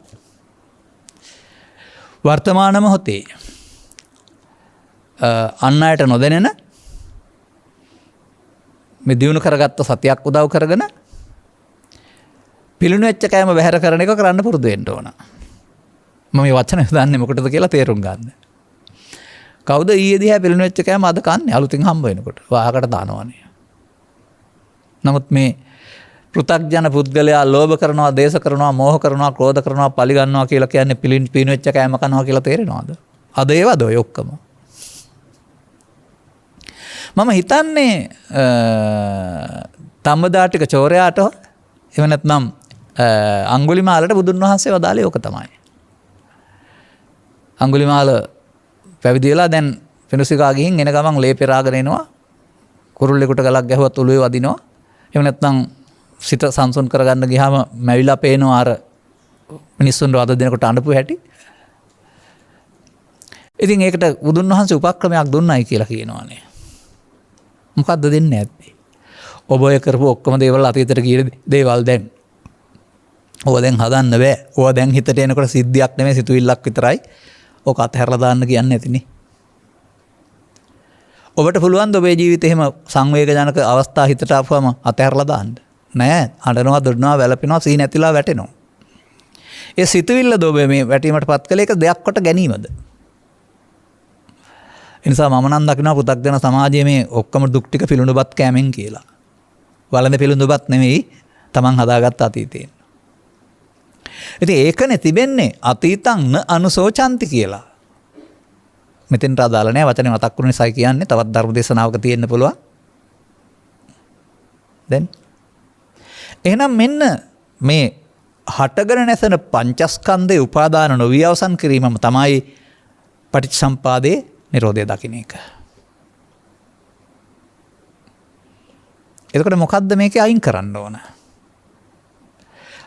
වර්තමාන මොහොතේ අන් අයට නොදැනෙන මේ දිනු කරගත්ත සතියක් උදව් කරගෙන පිළිණු වෙච්ච කෑම බැහැර කරන එක කරන්න පුරුදු වෙන්න ඕන. මම මේ වචන දාන්නේ මොකටද කියලා තේරුම් ගන්න. කවුද ඊයේ දිහා පිළිණු වෙච්ච කෑම අද කන්නේ අලුතින් හම්බ වෙනකොට වාහකට දානවනේ. නමුත් මේ පෘථග්ජන පුද්ගලයා ලෝභ කරනවා, දේශ කරනවා, මෝහ කරනවා, ක්‍රෝධ කරනවා, පලි ගන්නවා කියලා කියන්නේ පිළිණු වෙච්ච කෑම කනවා කියලා තේරෙනවද? අද ඒවද ඔය ඔක්කොම? මම හිතන්නේ තම්බදාටික චෝරයාට එහෙම නැත්නම් අඟුලිමාලට බුදුන් වහන්සේ වදාළේ ඕක තමයි. අඟුලිමාල පැවිදි වෙලා දැන් පෙනුසිකා ගිහින් එන ගමන් ලේ පෙරාගෙන එනවා. කුරුල්ලෙකුට ගලක් ගැහුවත් ඔළුවේ වදිනවා. එහෙම නැත්නම් සිත සංසුන් කරගන්න ගියාම මැවිලා පේනවා අර මිනිස්සුන්ට වද දෙනකොට අඬපු හැටි. ඉතින් ඒකට බුදුන් වහන්සේ උපක්‍රමයක් දුන්නයි කියලා කියනවානේ. මොකද්ද දෙන්නේ නැත්තේ? ඔබ ඔය කරපු ඔක්කොම දේවල් අතීතයට ගිය දේවල් දැන් ඕවා දැන් හදන්න බෑ. ඕවා දැන් හිතට එනකොට සිද්ධියක් නෙමෙයි සිතුවිල්ලක් විතරයි. ඕක අතහැරලා දාන්න කියන්නේ නැතිනේ. ඔබට පුළුවන් ද ඔබේ ජීවිතේ එහෙම සංවේගජනක අවස්ථා හිතට ආපුවම අතහැරලා දාන්න? නෑ. අඬනවා, දොඩනවා, වැළපෙනවා, සීන ඇතිලා වැටෙනවා. ඒ සිතුවිල්ල ද ඔබ මේ වැටීමට පත් කළ එක දෙයක් කොට ගැනීමද? එනිසා මම නම් දකිනවා පෘථග්ජන සමාජයේ මේ ඔක්කොම දුක් ටික පිළුණුබත් කෑමෙන් කියලා. වළඳ පිළුණුබත් නෙමෙයි තමන් හදාගත්ත අතීතයෙන්. ඉතින් ඒකනේ තිබෙන්නේ අතීතං න අනුසෝචන්ති කියලා. මෙතෙන්ට අදාළ නැහැ වචනේ මතක් වුණ නිසායි කියන්නේ. තවත් ධර්ම දේශනාවක තියෙන්න පුළුවන්. දැන් එහෙනම් මෙන්න මේ හටගෙන නැසෙන පංචස්කන්ධේ උපාදාන නොවි අවසන් කිරීමම තමයි පටිච්චසම්පාදේ නිරෝධය දකින්න එක. එතකොට මොකද්ද මේකේ අයින් කරන්න ඕන?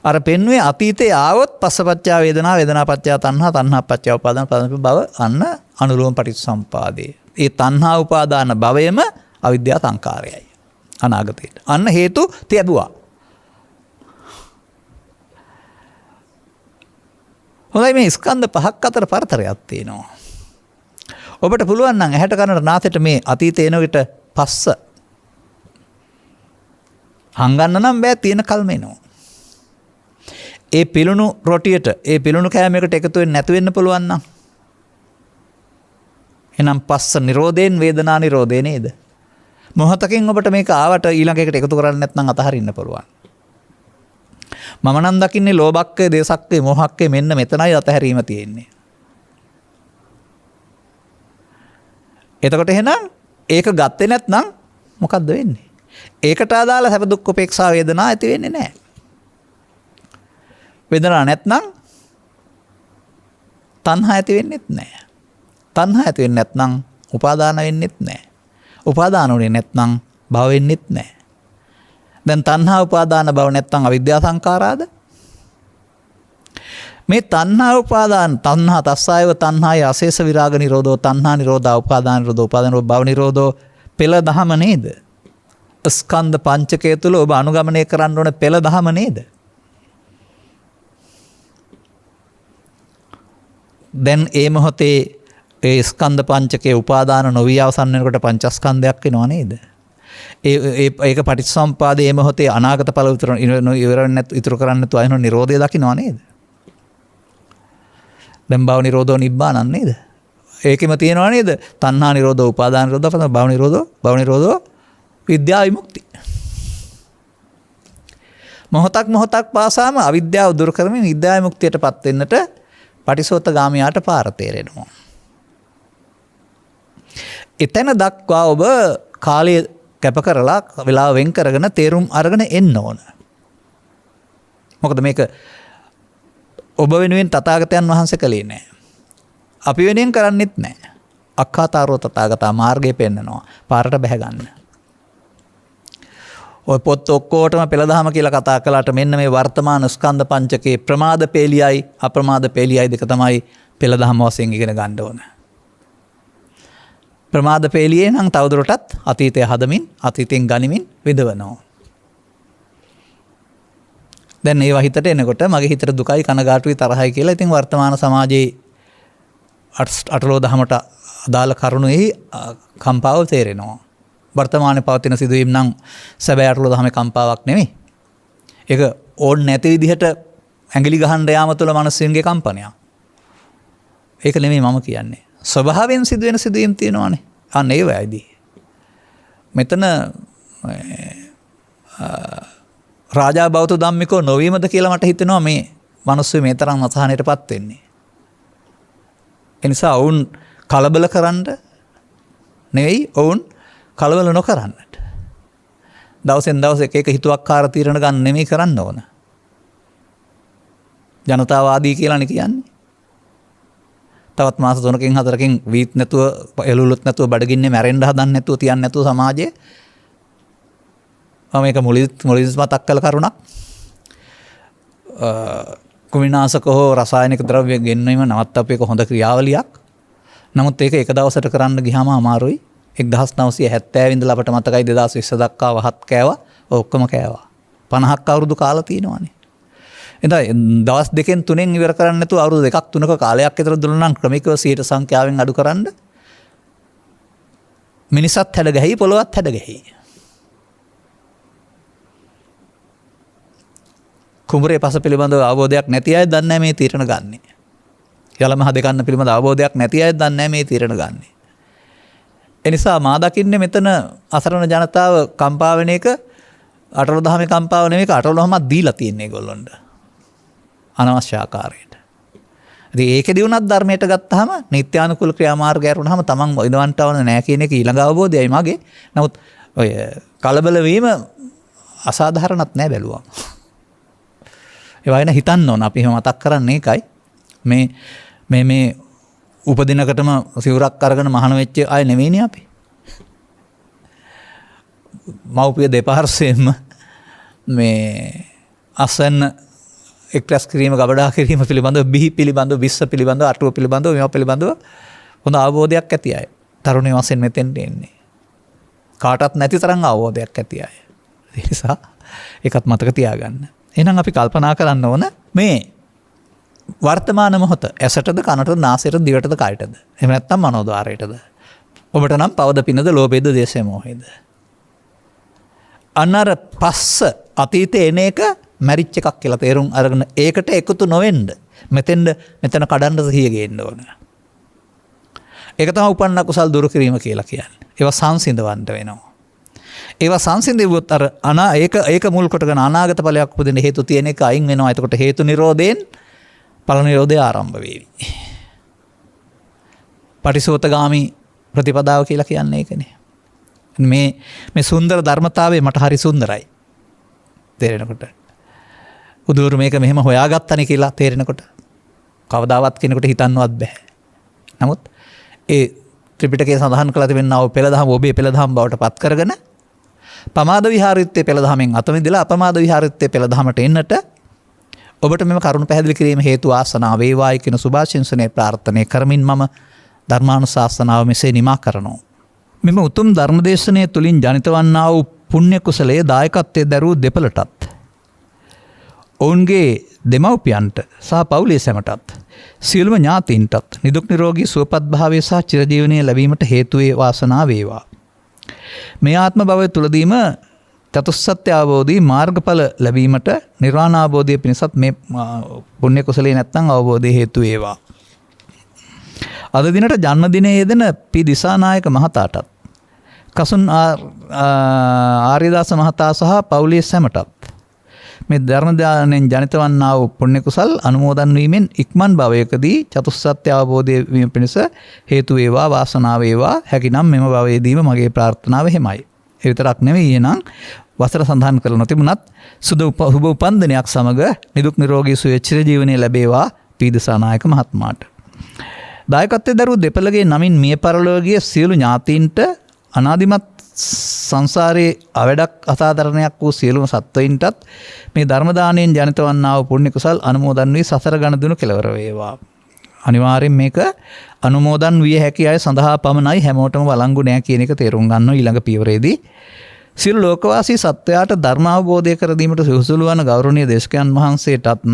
අර පෙන්වේ අතීතේ ආවොත් පස්සපච්චා වේදනා, වේදනාපච්චා තණ්හා, තණ්හාපච්චා උපාදාන, උපාදාන අන්න අනුලෝම පටිච්චසම්පාදේ. ඒ තණ්හා උපාදාන භවයම අවිද්‍යා සංකාරයයි. අනාගතයට. අන්න හේතු තියදුවා. හොඳයි මේ ස්කන්ධ පහක් අතර පරතරයක් තියෙනවා. ඔබට පුළුවන් නම් ඇහැට කනට නාසයට මේ අතීතේ එන විට පස්ස හංගන්න නම් බෑ තියෙන කල්ම එනවා. ඒ පිළුණු රොටියට ඒ පිළුණු කෑමයකට එකතු වෙන්නේ නැතු වෙන්න පුළුවන් නම් එහෙනම් පස්ස නිරෝධයෙන් වේදනා නිරෝධය නේද? මොහොතකින් ඔබට මේක ආවට ඊළඟ එකට එකතු කරන්නේ නැත්නම් අතහරින්න පුළුවන්. මම නම් දකින්නේ ලෝභක්කේ, දේසක්කේ, මොහක්කේ මෙන්න මෙතනයි අතහැරීම තියෙන්නේ. එතකොට එහෙනම් ඒක ගත්තේ නැත්නම් මොකද්ද වෙන්නේ? ඒකට අදාළ සැප දුක් උපේක්ෂා වේදනා ඇති වෙන්නේ නැහැ. වේදනා නැත්නම් තණ්හා ඇති වෙන්නේත් නැහැ. තණ්හා ඇති වෙන්නේ නැත්නම් උපාදාන වෙන්නේත් නැහැ. උපාදාන උනේ නැත්නම් භව වෙන්නේත් නැහැ. දැන් තණ්හා උපාදාන භව නැත්නම් අවිද්‍යා සංඛාරාද? මේ තණ්හා උපාදාන තණ්හා තස්සායව තණ්හාය අශේෂ විරාග නිරෝධෝ තණ්හා නිරෝධා උපාදාන නිරෝධෝ උපාදාන භව නිරෝධෝ පෙළ දහම නේද? ස්කන්ධ පංචකය තුල ඔබ අනුගමනය කරන්න ඕන පෙළ දහම නේද? දැන් ඒ මොහොතේ ඒ ස්කන්ධ පංචකයේ උපාදාන නොවි අවසන් වෙනකොට පංචස්කන්ධයක් වෙනව නේද? ඒක පටිච්චසමුපාදයේ මේ මොහොතේ අනාගත ඵල ඉතුරු කරන්නේ නැතු අයන නිරෝධය දකින්නව නේද? දැන් භව නිරෝධෝ නිබ්බානන් නේද? ඒකෙම තියෙනවා නේද? තණ්හා නිරෝධෝ උපාදාන නිරෝධෝ භව නිරෝධෝ විද්‍යා විමුක්ති. මොහොතක් පාසාම අවිද්‍යාව දුරු කරමින් විද්‍යා විමුක්තියටපත් වෙන්නට පටිසෝතගාමියාට පාර තේරෙනවා. එතන දක්වා ඔබ කාලය කැප කරලා වෙලාව වෙන් කරගෙන තේරුම් අරගෙන එන්න ඕන. මොකද මේක ඔබ වෙනුවෙන් තථාගතයන් වහන්සේ කළේ නෑ. අපි වෙනුවෙන් කරන්නෙත් නෑ. අක්ඛාතාරෝ තථාගතා මාර්ගය පෙන්නනවා. පාරට බැහැ ගන්න. ඔය පොත් ඔක්කොටම පෙළදහම කියලා කතා කළාට මෙන්න මේ වර්තමාන ස්කන්ධ පංචකයේ ප්‍රමාද පේලියයි අප්‍රමාද පේලියයි දෙක තමයි පෙළදහම වශයෙන් ඉගෙන ගන්න ඕන. ප්‍රමාද පේලියේ නම් තවදුරටත් අතීතය හදමින් අතීතෙන් ගනිමින් විදවනවා. දැන් ඒවා හිතට එනකොට මගේ හිතට දුකයි කනගාටුයි තරහයි කියලා ඉතින් වර්තමාන සමාජයේ අටලෝ දහමට අදාළ කරුණුෙහි කම්පාව තේරෙනවා. වර්තමානයේ පවතින සිදුවීම් නම් සැබෑ අටලෝ දහමේ කම්පාවක් නෙමෙයි. ඒක ඕන් නැති විදිහට ඇඟිලි ගහන්න යාම තුළ මිනිස්සුන්ගේ කම්පනයක්. ඒක නෙමෙයි මම කියන්නේ. ස්වභාවයෙන් සිදුවෙන සිදුවීම් තියෙනවානේ. අන්න ඒ වයිදී. මෙතන රාජා බෞද්ධ ධම්මිකෝ නොවීමද කියලා මට හිතෙනවා මේ මිනිස්සු මේ තරම් අසහනයටපත් වෙන්නේ. ඒ නිසා වුන් කලබල කරන්න නෙවෙයි වුන් කලබල නොකරන්නට. දවසෙන් දවස එක හිතුවක්කාර තීරණ ගන්න නෙමෙයි කරන්න ඕන. ජනතාවාදී කියලානේ කියන්නේ. තවත් මාස 3කින් 4කින් වීත් නැතුව එළුලුත් නැතුව බඩගින්නේ මැරෙන්න හදන්න නැතුව තියන්න නැතුව සමාජයේ මම මේක මුලින්ම මතක් කළ කරුණක්. කුමිනාශක හෝ රසායනික ද්‍රව්‍ය ගෙන්වීම නවත්තපු එක හොඳ ක්‍රියාවලියක්. නමුත් ඒක එක දවසට කරන්න ගියාම අමාරුයි. 1970 ඉඳලා අපට මතකයි 2020 දක්වා වහත් කෑවා. ඔක්කොම කෑවා. 50ක් අවුරුදු කාලා තියෙනවානේ. එතන දවස් දෙකෙන් තුනෙන් ඉවර කරන්න නැතුව අවුරුදු දෙකක් තුනක කාලයක් විතර දුන්නා නම් ක්‍රමිකව 100 සංඛ්‍යාවෙන් අඩු කරන්න මිනිසත් හැඩ ගැහි පොළොවත් හැඩ ගැහි. කුඹරේ පස පිළිබඳව අවබෝධයක් නැති අය දන්නේ නැහැ මේ තීරණ ගන්නෙ. යලම හදකන්න පිළිබඳ අවබෝධයක් නැති අය දන්නේ නැහැ මේ තීරණ ගන්නෙ. ඒ නිසා මා දකින්නේ මෙතන අසරණ ජනතාව කම්පා වෙන එක අටලෝ දහමේ කම්පාව නෙමෙයි අටලෝහමක් දීලා තියෙන්නේ ඒගොල්ලොන්ට. අනවශ්‍ය ආකාරයට. ඉතින් ඒකෙදී උනත් ධර්මයට ගත්තාම නිත්‍යානුකූල ක්‍රියාමාර්ගය අරුණාම තමන් ඉදවන්ට අවන නැහැ කියන එක ඊළඟ අවබෝධයයි මගේ. නමුත් ඔය කලබල වීම අසාධාරණත් නෑ බැලුවා. ඒවා ගැන හිතන්න ඕන. අපි එහෙම මතක් කරන්නේ ඒකයි. මේ උපදිනකටම සිවුරක් අරගෙන මහාන වෙච්ච අය නෙවෙයිනේ අපි. මව්පිය දෙපාර්ශ්වයෙන්ම මේ අසන්න එක්රැස් කිරීම ගබඩා කිරීම පිළිබඳව බිහි පිළිබඳව විස්ස පිළිබඳව අටුව පිළිබඳව මේවා පිළිබඳව හොඳ අවබෝධයක් ඇති අය. තරුණය වශයෙන් මෙතෙන්ට එන්නේ. කාටවත් නැති තරම් අවබෝධයක් ඇති අය. ඒ නිසා ඒකත් මතක තියාගන්න. එහෙනම් අපි කල්පනා කරන්න ඕන මේ වර්තමාන මොහොත ඇසටද කනටද නාසයටද දිවටද කයටද. එහෙම නැත්නම් මනෝද්වාරයටද. ඔබට නම් පවද පිනද ලෝභයද දේශය මොහයද. අන්නර පස්ස අතීතේ එන එක මැරිච් එකක් කියලා තේරුම් අරගෙන ඒකට එකතු නොවෙන්න මෙතන කඩන්න සිහිය ගේන්න ඕන. ඒක තමයි උපන්න කුසල් දුරු කිරීම කියලා කියන්නේ. ඒවා සංසිඳවන්න වෙනවා. ඒවා සංසිඳෙවුවොත් අර ඒක මුල් කොටගෙන අනාගත ඵලයක් උපදින හේතු තියෙන එක අයින් වෙනවා. එතකොට හේතු නිරෝධයෙන් ඵල නිරෝධය ආරම්භ වෙවි. පටිසෝතගාමි ප්‍රතිපදාව කියලා කියන්නේ ඒකනේ. මේ සුන්දර ධර්මතාවය මට හරි සුන්දරයි. තේරෙනකොට. උදුවරු මේක මෙහෙම හොයාගත්තනේ කියලා තේරෙනකොට කවදාවත් කෙනෙකුට හිතන්නවත් බෑ. නමුත් ඒ ත්‍රිපිටකයේ සඳහන් කරලා තිබෙනා වූ පෙළදහම ඔබේ පෙළදහම බවට පත් කරගෙන පමාද විහාරිත්වයේ පෙළදහමෙන් අත මිදලා අපමාද විහාරිත්වයේ පෙළදහමට එන්නට ඔබට මෙම කරුණ පැහැදිලි කිරීම හේතු ආසනාව වේවායි කියන සුභාශිංසනයේ ප්‍රාර්ථනා කරමින් මම ධර්මානුශාසනාව මෙසේ නිමා කරනවා. මෙම උතුම් ධර්මදේශනය තුළින් ජනිත වන්නා වූ පුණ්‍ය කුසලයේ දායකත්වයේ දරූ දෙපළටත් ඔවුන්ගේ දෙමව්පියන්ට සහ පවුලේ සැමටත් සියලුම ඥාතීන්ටත් නිදුක් නිරෝගී සුවපත් භාවය සහ චිරජීවනය ලැබීමට හේතු වේ වාසනාව වේවා. මේ ආත්ම භවය තුලදීම චතුස්සත්‍ය අවබෝධී මාර්ගඵල ලැබීමට නිර්වාණ අවබෝධය පිණිසත් මේ පුණ්‍ය කුසලයේ නැත්නම් අවබෝධය හේතු වේවා. අද දිනට ජන්මදිනයේ යෙදෙන පී දිසානායක මහතාටත් කසුන් ආර්යදාස මහතා සහ පවුලේ සැමටත් මේ ධර්ම දාණයෙන් ජනිත වන්නා වූ පුණ්‍ය කුසල් අනුමෝදන් වීමෙන් ඉක්මන් භවයකදී චතුස්සත්‍ය අවබෝධය වීම පිණිස හේතු වේවා වාසනාව වේවා. හැකිනම් මෙම භවයේදීම මගේ ප්‍රාර්ථනාව එහෙමයි. ඒ විතරක් නෙවෙයි එහෙනම් වසර සඳහන් කරලා නොතිබුණත් සුබ උපන්දිනයක් සමග නිදුක් නිරෝගී සුවය චිරජීවනයේ ලැබේවා පී දිසානායක මහත්මයාට. දායකත්වයේ දරුවෝ දෙපළගේ නමින් මිය පරලෝකීය සියලු ඥාතීන්ට අනාදිමත් සංසාරයේ අවඩක් අසාධාරණයක් වූ සියලුම සත්වයින්ටත් මේ ධර්ම දාණයෙන් ජනිත වන්නා වූ පුණ්‍ය කුසල් අනුමෝදන් වී සසර ගණ දුණු කෙලවර වේවා. අනිවාර්යෙන් මේක අනුමෝදන් විය හැකි අය සඳහා පමණයි, හැමෝටම වළංගු නෑ කියන එක තේරුම් ගන්න ඊළඟ පියවරේදී. සියලු ලෝකවාසී සත්වයාට ධර්ම අවබෝධය කර දීමට සුසුළු වන ගෞරවනීය දේශකයන් වහන්සේටත්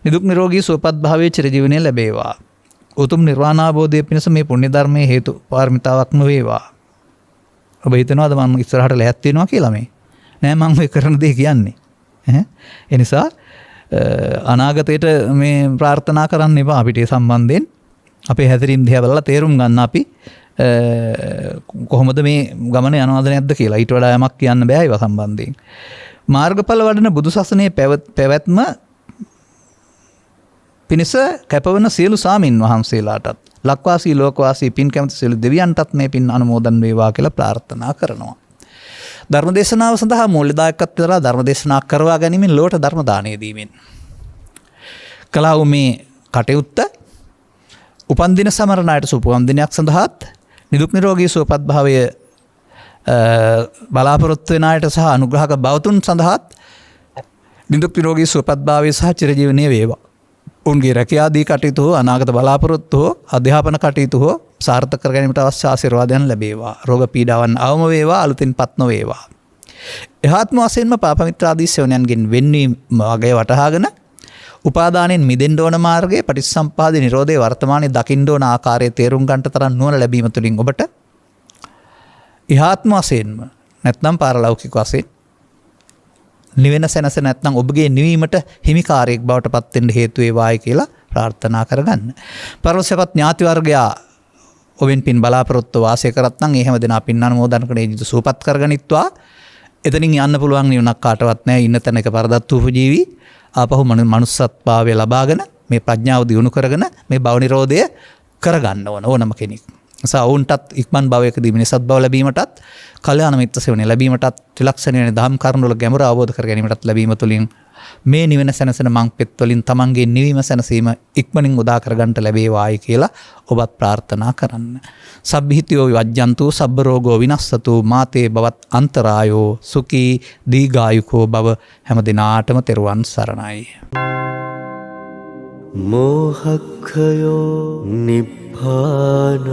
නිදුක් නිරෝගී සුවපත් භාවයේ චිරජීවනය ලැබේවා. උතුම් නිර්වාණ අවබෝධය පිණිස මේ පුණ්‍ය ධර්මයේ හේතු පාරමිතාවක්ම වේවා. ඔබ හිතනවාද මම ඉස්සරහට ලෑස්ති වෙනවා කියලා මේ? නෑ, මම මේ කරන දේ කියන්නේ. ඒ නිසා අනාගතයට මේ ප්‍රාර්ථනා කරන්න එපා. අපිට ඒ සම්බන්ධයෙන් අපේ හැසිරීම් දිහා බලලා තේරුම් ගන්න අපි කොහොමද මේ ගමන යනවද නැද්ද කියලා. ඊට වඩා යමක් කියන්න බෑ ඒවා සම්බන්ධයෙන්. මාර්ගඵල වඩන බුදු සසුනේ පැවැත්ම පිණිස කැපවන සියලු සාමින් වහන්සේලාටත් ලක්වාසී ලෝකවාසී පින් කැමති සියලු දෙවියන්ටත් මේ පින් අනුමෝදන් වේවා කියලා ප්‍රාර්ථනා කරනවා. ධර්මදේශනාව සඳහා මූල්‍යදායකත්වය දරා ධර්මදේශනා කරවා ගැනීමෙන් ලෝට ධර්ම දානය දීමෙන් කළා වූ මේ කටයුත්ත උපන්දින සමරන අයට සුපුම් දිනයක් සඳහාත් නිදුක් නිරෝගී සුවපත් භාවය බලාපොරොත්තු වෙන අයට සහ අනුග්‍රහක බවතුන් සඳහාත් නිදුක් නිරෝගී සුවපත් භාවය සහ චිරජීවනයේ වේවා. උන්ගේ රැකියාදී කටයුතු හෝ අනාගත බලාපොරොත්තු හෝ අධ්‍යාපන කටයුතු හෝ සාර්ථක කර ගැනීමට අවශ්‍ය ආශිර්වාදයන් ලැබේවා. රෝග පීඩාවන් අවම වේවා, අලුතින් පත් නොවේවා. එහාත්ම වශයෙන්ම පාප මිත්‍රාදී සෙවණයන්ගෙන් වෙන්වීම වගේ වටහාගෙන උපාදානෙන් මිදෙන්න ඕන මාර්ගයේ පටිච්චසම්පාදේ නිරෝධයේ වර්තමානයේ දකින්න ඕන ආකාරයේ තේරුම් ගන්නට තරම් නුවණ ලැබීම තුළින් ඔබට එහාත්ම වශයෙන්ම නැත්නම් පාරලෞකික වශයෙන් නිවෙන සැනස නැත්නම් ඔබගේ නිවීමට හිමිකාරයෙක් බවට පත් වෙන්න හේතු වේවායි කියලා ප්‍රාර්ථනා කරගන්න. පරලොවසපත් ඥාති වර්ගයා ඔබෙන් පින් බලාපොරොත්තු වාසය කරත් නම් ඒ හැම දෙනා පින් අනුමෝදන් කරගෙන ජීවිත සූපත් කරගනිත්වා. එතනින් යන්න පුළුවන් නිවනක් කාටවත් නැහැ. ඉන්න තැන එක පරදත්තු උපජීවි ආපහු මනුස්සත්භාවය ලබාගෙන මේ ප්‍රඥාව දියුණු කරගෙන මේ භව නිරෝධය කරගන්න ඕනම කෙනෙක්. ඔවුන්ටත් ඉක්මන් භවයකදී මිනිසත් බව ලැබීමටත් කල්යාණ මිත්‍ර සේවනය ලැබීමටත් ත්‍රිලක්ෂණය වෙන දහම් කරුණු වල ගැඹුර අවබෝධ කර ගැනීමටත් ලැබීම තුළින් මේ නිවන සැනසෙන මංපෙත් වලින් තමන්ගේ නිවීම සැනසීම ඉක්මනින් උදා කරගන්නට ලැබේවායි කියලා ඔබත් ප්‍රාර්ථනා කරන්න. සබ්බිහිතියෝ විවජ්ජන්තු සබ්බ රෝගෝ විනස්සතු මාතේ බවත් අන්තරායෝ සුඛී දීඝායුකෝ බව හැම දිනාටම තෙරුවන් සරණයි. මෝහක්ඛයෝ නිබ්බානං